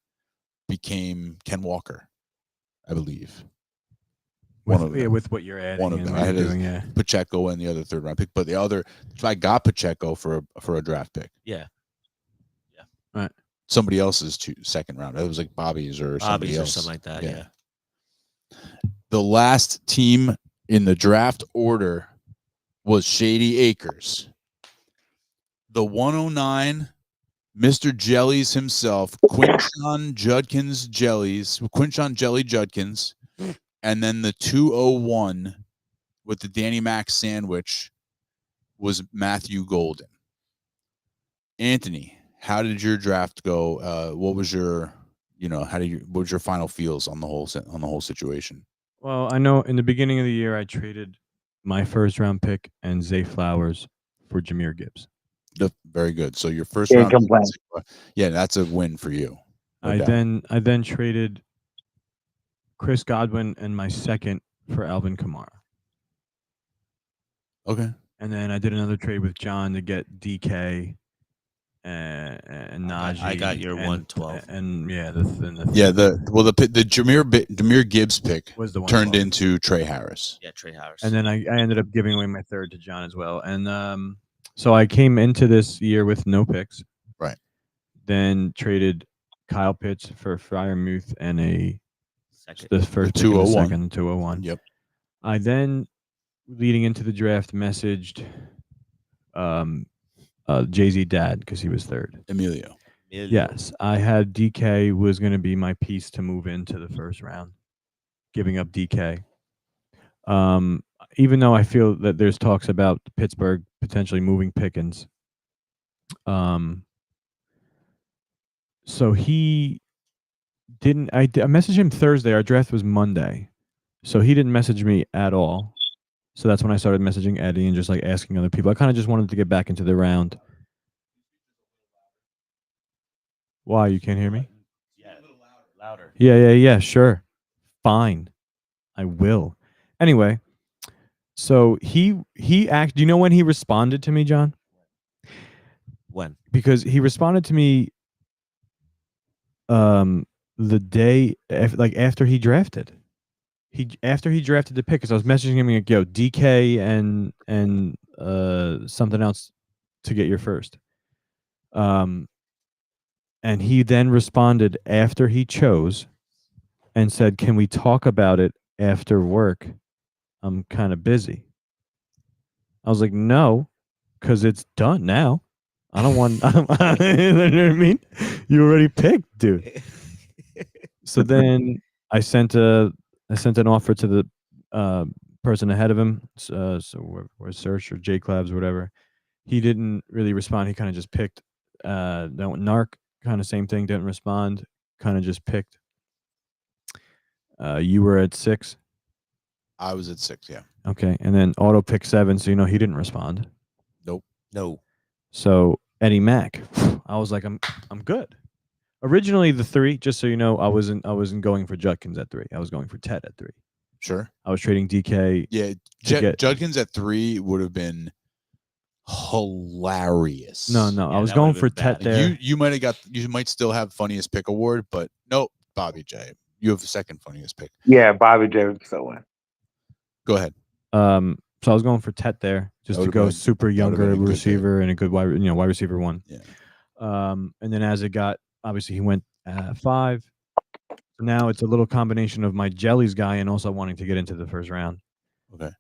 became Ken Walker, I believe. with what you're adding. One of and them. what I had you're doing, yeah. Pacheco and the other 3rd round pick, but the other, I got Pacheco for a draft pick. Yeah. Right. Somebody else's 2nd round. It was like Bobby's or somebody else. Or something like that. Yeah. The last team in the draft order was Shady Acres. The 109, Mr. Jellies himself, Quinshon Jelly Judkins, and then the 201 with the Danny Mac sandwich was Matthew Golden. Anthony, how did your draft go? What was your, what was your final feels on the whole situation? Well, I know in the beginning of the year I traded my 1st round pick and Zay Flowers for Jahmyr Gibbs. Very good. So your 1st Can't round, complain. yeah, that's a win for you. I then traded Chris Godwin and my 2nd for Alvin Kamara. Okay. And then I did another trade with John to get DK and Najee. I got your and, 112. And the Jahmyr Gibbs pick was the one turned into Trey Harris. Yeah, Trey Harris. And then I ended up giving away my 3rd to John as well. And so I came into this year with no picks. Right. Then traded Kyle Pitts for Freiermuth and the 1st pick The and the 201. 2nd, 201. Yep. I then, leading into the draft, messaged Jay-Z dad because he was 3rd. Emilio. Yes, I had DK was going to be my piece to move into the 1st round, giving up DK. Even though I feel that there's talks about Pittsburgh potentially moving Pickens. So he didn't. I messaged him Thursday. Our draft was Monday, so he didn't message me at all. So that's when I started messaging Eddie and just like asking other people. I kind of just wanted to get back into the round. Why, you can't hear me? Yeah, louder. Yeah, sure. Fine. I will. Anyway, so he do you know when he responded to me, John? When? Because he responded to me the day after he drafted. After he drafted the pick, because I was messaging him like, yo, DK and something else to get your 1st. And he then responded after he chose and said, "Can we talk about it after work? I'm kind of busy." I was like, "No, because it's done now. I don't want." You know what I mean? You already picked, dude. So then I sent an offer to the person ahead of him. So we're Search or J Clabs or whatever. He didn't really respond. He kind of just picked. Narc, kind of same thing. Didn't respond. Kind of just picked. You were at 6. I was at 6. Yeah. Okay, and then Auto picked 7. So he didn't respond. Nope. No. So Eddie Mack, I was like, I'm good. Originally the 3, just so you know, I wasn't going for Judkins at 3. I was going for Ted at 3. Sure. I was trading DK. Yeah, Judkins at 3 would have been hilarious. No, Yeah, I was that going would've for been Ted bad. there. You might still have funniest pick award, but nope, Bobby J. You have the 2nd funniest pick. Yeah, Bobby J would still win. Go ahead. So I was going for Tet there, just to go super younger been a good receiver and a good wide receiver 1. Yeah. And then as it got, obviously he went 5. Now it's a little combination of my Jellies guy and also wanting to get into the 1st round. Okay.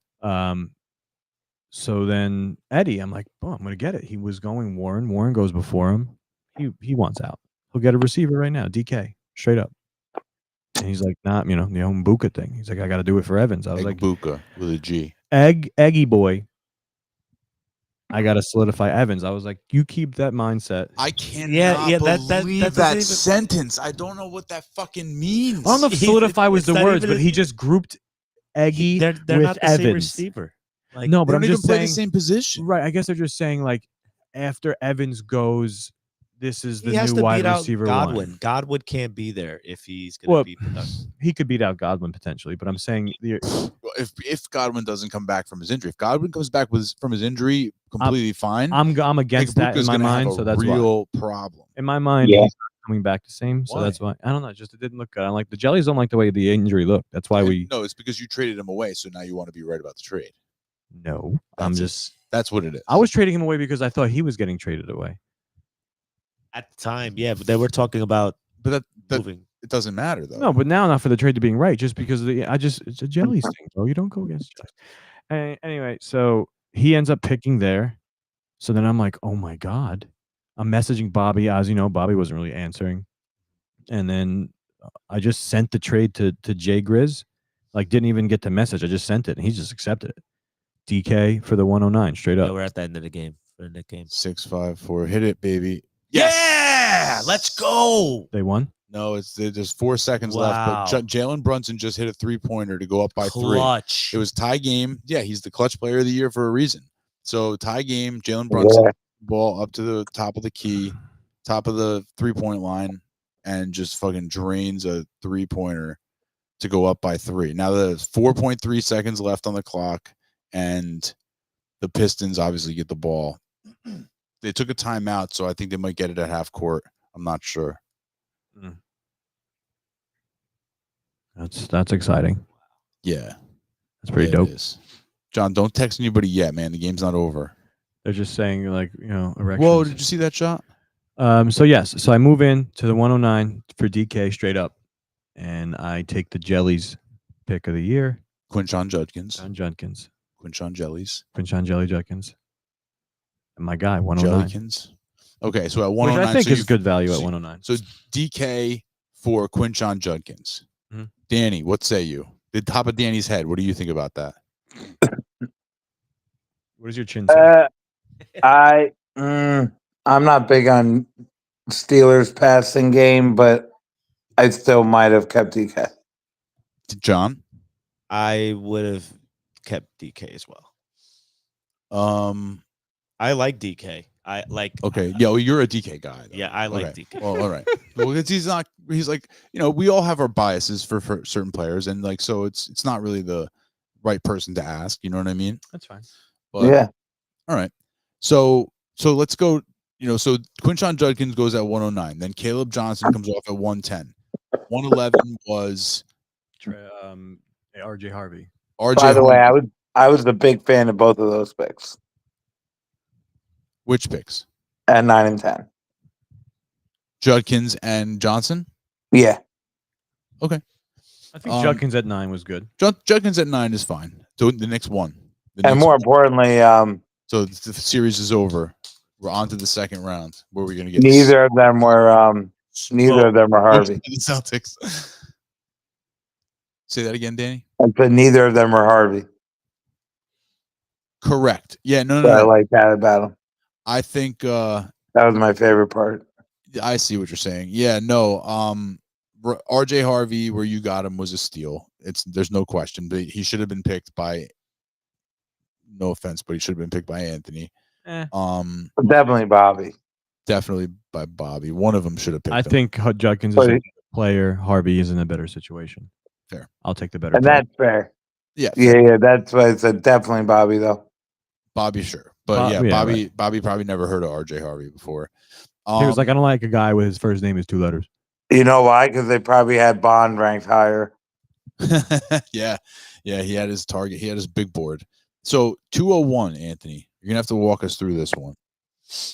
So then Eddie, I'm like, oh, I'm gonna get it. He was going Warren. Warren goes before him. He wants out. He'll get a receiver right now, DK, straight up. And he's like, nah, the Mbuka thing. He's like, I got to do it for Evans. I was like, Mbuka with a G. Eggy boy. I got to solidify Evans. I was like, you keep that mindset. I can't that believe that doesn't even- sentence. I don't know what that fucking means. I don't know if solidify was the not words, even but he just grouped Eggy They're with not the same Evans. receiver. Like, No, They but don't I'm even just play saying. the same position. Right. I guess they're just saying like after Evans goes, this is the he has new to wide beat out receiver Godwin. 1. Godwin can't be there if he's going to Well, be productive. he could beat out Godwin potentially, but I'm saying If Godwin doesn't come back from his injury, if Godwin comes back from his injury completely fine, I'm against that in Mbuka's my gonna mind, have a so that's why. real problem. In my mind, Yeah. coming back the same. So that's why I don't know. Just it didn't look good. I'm like the Jellies don't like the way the injury looked. That's why we. No, it's because you traded him away, so now you want to be right about the trade. No, I'm just. That's what it is. I was trading him away because I thought he was getting traded away. At the time, yeah, but they were talking about But that moving. it doesn't matter though. No, but now not for the trade to being right, just because of it's a Jellies thing, bro. You don't go against Jellies. Anyway, so he ends up picking there. So then I'm like, oh my God. I'm messaging Bobby. As you know, Bobby wasn't really answering. And then I just sent the trade to Jay Grizz. Like, didn't even get the message. I just sent it and he just accepted it. DK for the 109, straight Yeah, up. we're at the end of the game for the game. 6-5-4. Hit it, baby. Yeah, let's go. They won? No, there's 4 seconds left. But Jalen Brunson just hit a 3-pointer to go up by 3. Clutch. It was tie game. Yeah, he's the clutch player of the year for a reason. So tie game, Jalen Brunson ball up to the top of the key, top of the 3-point line, and just fucking drains a 3-pointer to go up by 3. Now there's 4.3 seconds left on the clock, and the Pistons obviously get the ball. They took a timeout, so I think they might get it at half court. I'm not sure. That's exciting. Yeah. That's pretty dope. It is. John, don't text anybody yet, man. The game's not over. They're just saying, like, erections. Whoa, did you see that shot? So yes. So I move in to the 109 for DK straight up. And I take the Jellies pick of the year. Quinshon Judkins. Quinshon Jellies. Quinshon Jelly Judkins. And my guy, 109. Jellykins. Okay, so at 109. Which I think so is good value at 109. So DK for Quinshon Judkins. Mhm. Danny, what say you? The top of Danny's head. What do you think about that? What does your chin say? I'm not big on Steelers passing game, but I still might have kept DK. John? I would have kept DK as well. I like DK. I like. Okay. Yeah, well, you're a DK guy. Though. Yeah, I like okay. DK. Well, all right. Well, he's like, we all have our biases for certain players, and like, so it's not really the right person to ask. You know what I mean? That's fine. But, yeah. All right. So let's go. So Quinshon Judkins goes at 109. Then Caleb Johnson comes off at 110. 111 was RJ Harvey. By the way, I was a big fan of both of those picks. Which picks? At 9 and 10. Judkins and Johnson? Yeah. Okay. I think Judkins at 9 was good. Judkins at 9 is fine. So the next one. And more importantly, so the series is over. We're on to the second round. Where are we going to get? Neither of them were Harvey. The Celtics. Say that again, Danny. I said neither of them were Harvey. Correct. Yeah. No. I like that about him. I think that was my favorite part. I see what you're saying. Yeah. No. RJ Harvey, where you got him, was a steal. There's no question. But he should have been picked by. No offense, but he should have been picked by Anthony. Definitely Bobby. Definitely by Bobby. One of them should have picked him. I think Judkins is a player. Harvey is in a better situation. Fair. I'll take the better. And that's fair. Yeah. Yeah. That's why I said definitely Bobby though. Bobby, sure. But Bobby probably never heard of RJ Harvey before. He was like, I don't like a guy with his first name is 2 letters. You know why? Because they probably had Bond ranked higher. Yeah. He had his target. He had his big board. So 201, Anthony, you're gonna have to walk us through this one.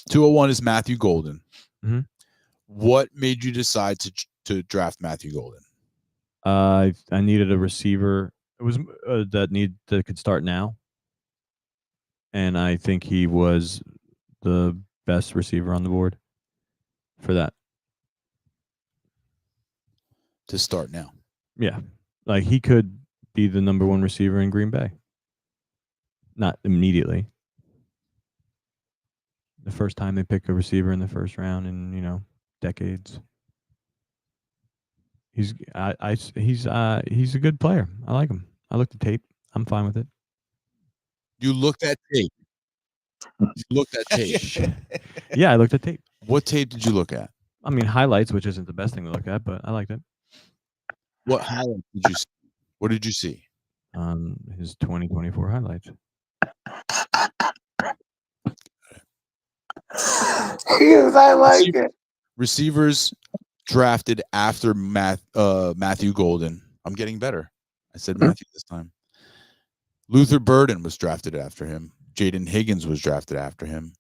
201 is Matthew Golden. Mm-hmm. What made you decide to draft Matthew Golden? I needed a receiver. It was that could start now, and I think he was the best receiver on the board for that. To start now. Yeah, like he could be the number 1 receiver in Green Bay. Not immediately. The first time they pick a receiver in the first round in decades. He's a good player. I like him. I looked at tape. I'm fine with it. You looked at tape. Yeah, I looked at tape. What tape did you look at? I mean, highlights, which isn't the best thing to look at, but I liked it. What highlights did you see? What did you see? His 2024 highlights. Yes, I like it. Receivers drafted after Matthew Golden. I'm getting better. I said Matthew this time. Luther Burden was drafted after him. Jaden Higgins was drafted after him.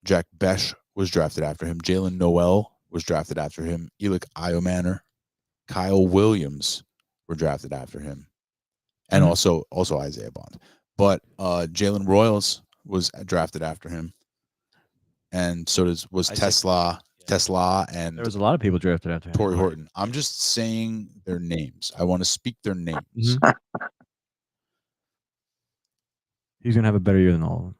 Jack Besh was drafted after him. Jalen Noel was drafted after him. Elick Iomanner, Kyle Williams were drafted after him, and also Isaiah Bond. But Jalen Royals was drafted after him, and so was Tesla, and There was a lot of people drafted after him. Torrey Horton. I'm just saying their names. I want to speak their names. He's gonna have a better year than all of them.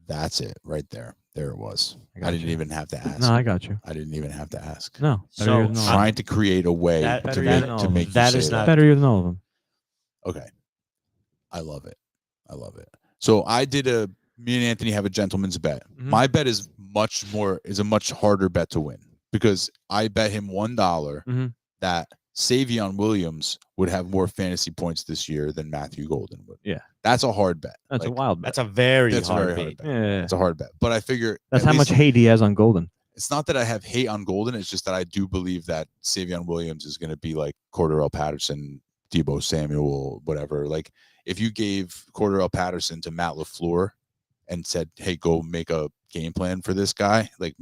That's it, right there. There it was. I didn't even have to ask. No, I got you. I didn't even have to ask. No, better So, year than all of them. Trying to create a way That- to better make, than all to of make them. you That say is not- Better year than all of them. Okay. I love it. I love it. So me and Anthony have a gentleman's bet. My bet is a much harder bet to win because I bet him $1 that Savion Williams would have more fantasy points this year than Matthew Golden would. Yeah. That's a hard bet. That's a wild bet. That's a very That's a hard very hard beat. bet. Yeah. It's a hard bet. But I figure That's at how much least- hate he has on Golden. It's not that I have hate on Golden. It's just that I do believe that Savion Williams is going to be like Cordarrelle Patterson, Deebo Samuel, whatever. Like if you gave Cordarrelle Patterson to Matt LaFleur and said, hey, go make a game plan for this guy, like,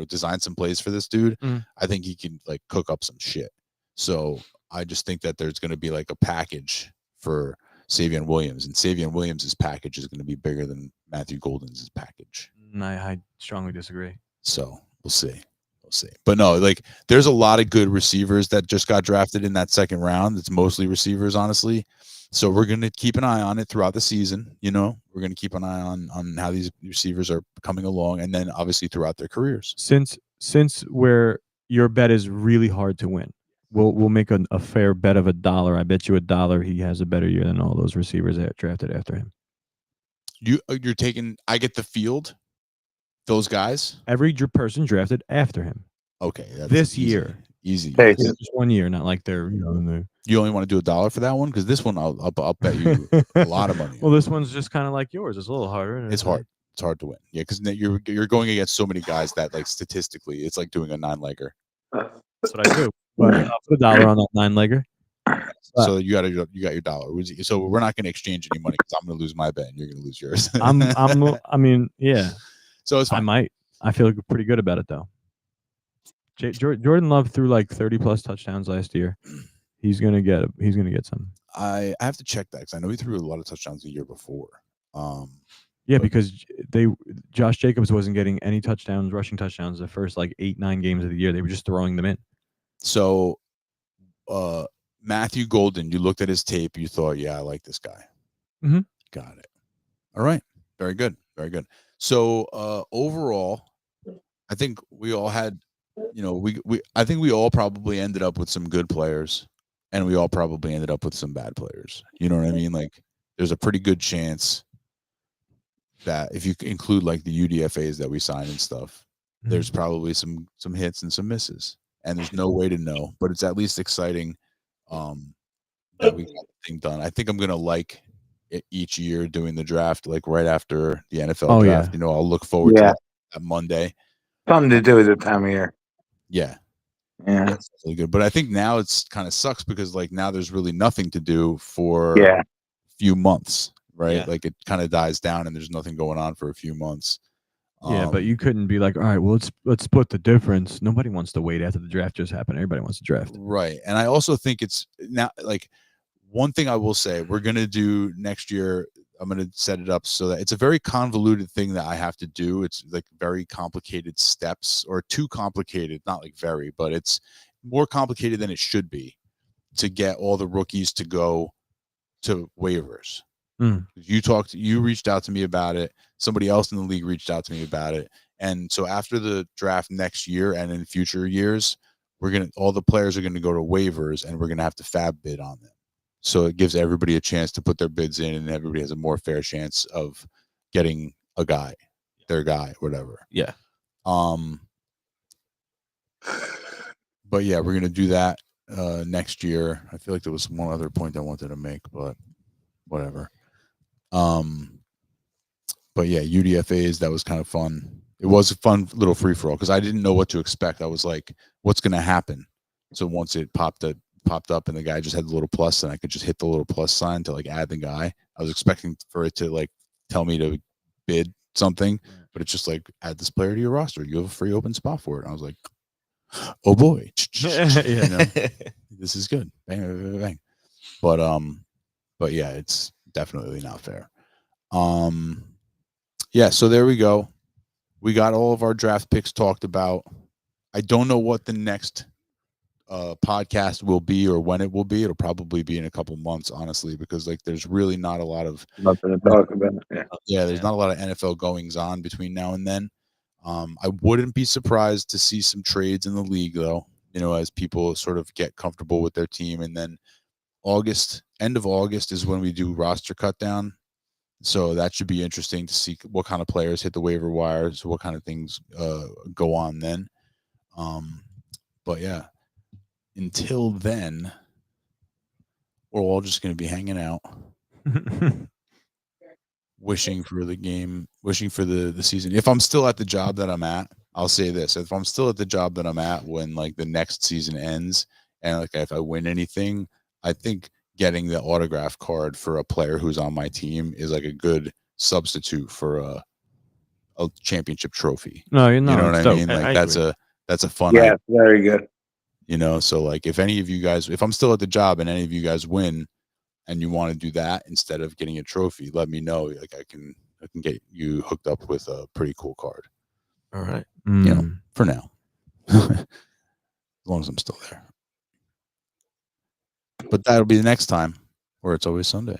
design some plays for this dude, I think he can like cook up some shit. So I just think that there's going to be like a package for Savion Williams, and Savion Williams' package is going to be bigger than Matthew Golden's package. I strongly disagree. So we'll see. But no, like there's a lot of good receivers that just got drafted in that second round. It's mostly receivers, honestly. So we're going to keep an eye on it throughout the season. We're going to keep an eye on how these receivers are coming along, and then obviously throughout their careers. Since where your bet is really hard to win, we'll make a fair bet of $1. I bet you $1 he has a better year than all those receivers that drafted after him. You're taking. I get the field. Those guys. Every person drafted after him. Okay, that's This easy. year. Hey, Yeah, just 1 year, not like they're You only want to do $1 for that one, because this one I'll bet you a lot of money. Well, this one's just kind of like yours. It's a little harder. It's hard. It's hard to win. Yeah, because you're going against so many guys that like statistically, it's like doing a 9-legger. That's what I do. But I'll put $1 on that 9-legger. So you got your dollar. So we're not going to exchange any money because I'm going to lose my bet and you're going to lose yours. I mean, yeah. So it's fine. I might. I feel pretty good about it though. Jordan Love threw like 30+ touchdowns last year. He's gonna get some. I have to check that because I know he threw a lot of touchdowns the year before. Yeah, because Josh Jacobs wasn't getting any touchdowns, rushing touchdowns the first like 8-9 games of the year. They were just throwing them in. So Matthew Golden, you looked at his tape, you thought, yeah, I like this guy. Got it. All right. Very good. Very good. So overall, I think we all had, I think we all probably ended up with some good players, and we all probably ended up with some bad players. You know what I mean? Like there's a pretty good chance that if you include like the UDFAs that we signed and stuff, there's probably some hits and some misses, and there's no way to know, but it's at least exciting that we got the thing done. I think I'm gonna like it each year doing the draft, like right after the NFL draft. Yeah. I'll look forward to that Monday. Something to do with the time of year. Yeah. Yeah. That's really good. But I think now it's kind of sucks because like now there's really nothing to do for a few months, right? Yeah. Like it kind of dies down and there's nothing going on for a few months. Yeah, but you couldn't be like, all right, well, let's split the difference. Nobody wants to wait after the draft just happened. Everybody wants to draft. Right. And I also think it's now like one thing I will say we're going to do next year. I'm going to set it up so that it's a very convoluted thing that I have to do. It's like very complicated steps, or too complicated, not like very, but it's more complicated than it should be to get all the rookies to go to waivers. You reached out to me about it. Somebody else in the league reached out to me about it. And so after the draft next year and in future years, all the players are going to go to waivers, and we're going to have to fab bid on them. So it gives everybody a chance to put their bids in, and everybody has a more fair chance of getting a guy, their guy, whatever. Yeah. But yeah, we're going to do that next year. I feel like there was one other point I wanted to make, but whatever. But yeah, UDFAs, that was kind of fun. it was a fun little free for all because I didn't know what to expect. I was like, what's going to happen? So once it popped up and the guy just had the little plus, and I could just hit the little plus sign to like add the guy. I was expecting for it to like tell me to bid something, but it's just like add this player to your roster. You have a free open spot for it. And I was like, oh boy, you know, this is good. Bang, bang, bang, bang. But yeah, it's definitely not fair. Yeah, so there we go. We got all of our draft picks talked about. I don't know what the next podcast will be or when it will be. It'll probably be in a couple months, honestly, because like there's really not a lot of Nothing to talk about. there's not a lot of NFL goings on between now and then. I wouldn't be surprised to see some trades in the league, though, you know, as people sort of get comfortable with their team. And then end of August is when we do roster cut down. So that should be interesting to see what kind of players hit the waiver wires, what kind of things go on then. But yeah, until then, we're all just going to be hanging out, wishing for the game, wishing for the season. If I'm still at the job that I'm at, I'll say this. If I'm still at the job that I'm at when like the next season ends and like if I win anything, I think getting the autograph card for a player who's on my team is like a good substitute for a championship trophy. No, You know what I dope. mean? Like I that's agree. a fun Yeah, very good. you know, so like if any of you guys, if I'm still at the job and any of you guys win and you want to do that instead of getting a trophy, let me know. Like I can get you hooked up with a pretty cool card. All right. You know, for now. As long as I'm still there. But that'll be the next time where it's always Sunday.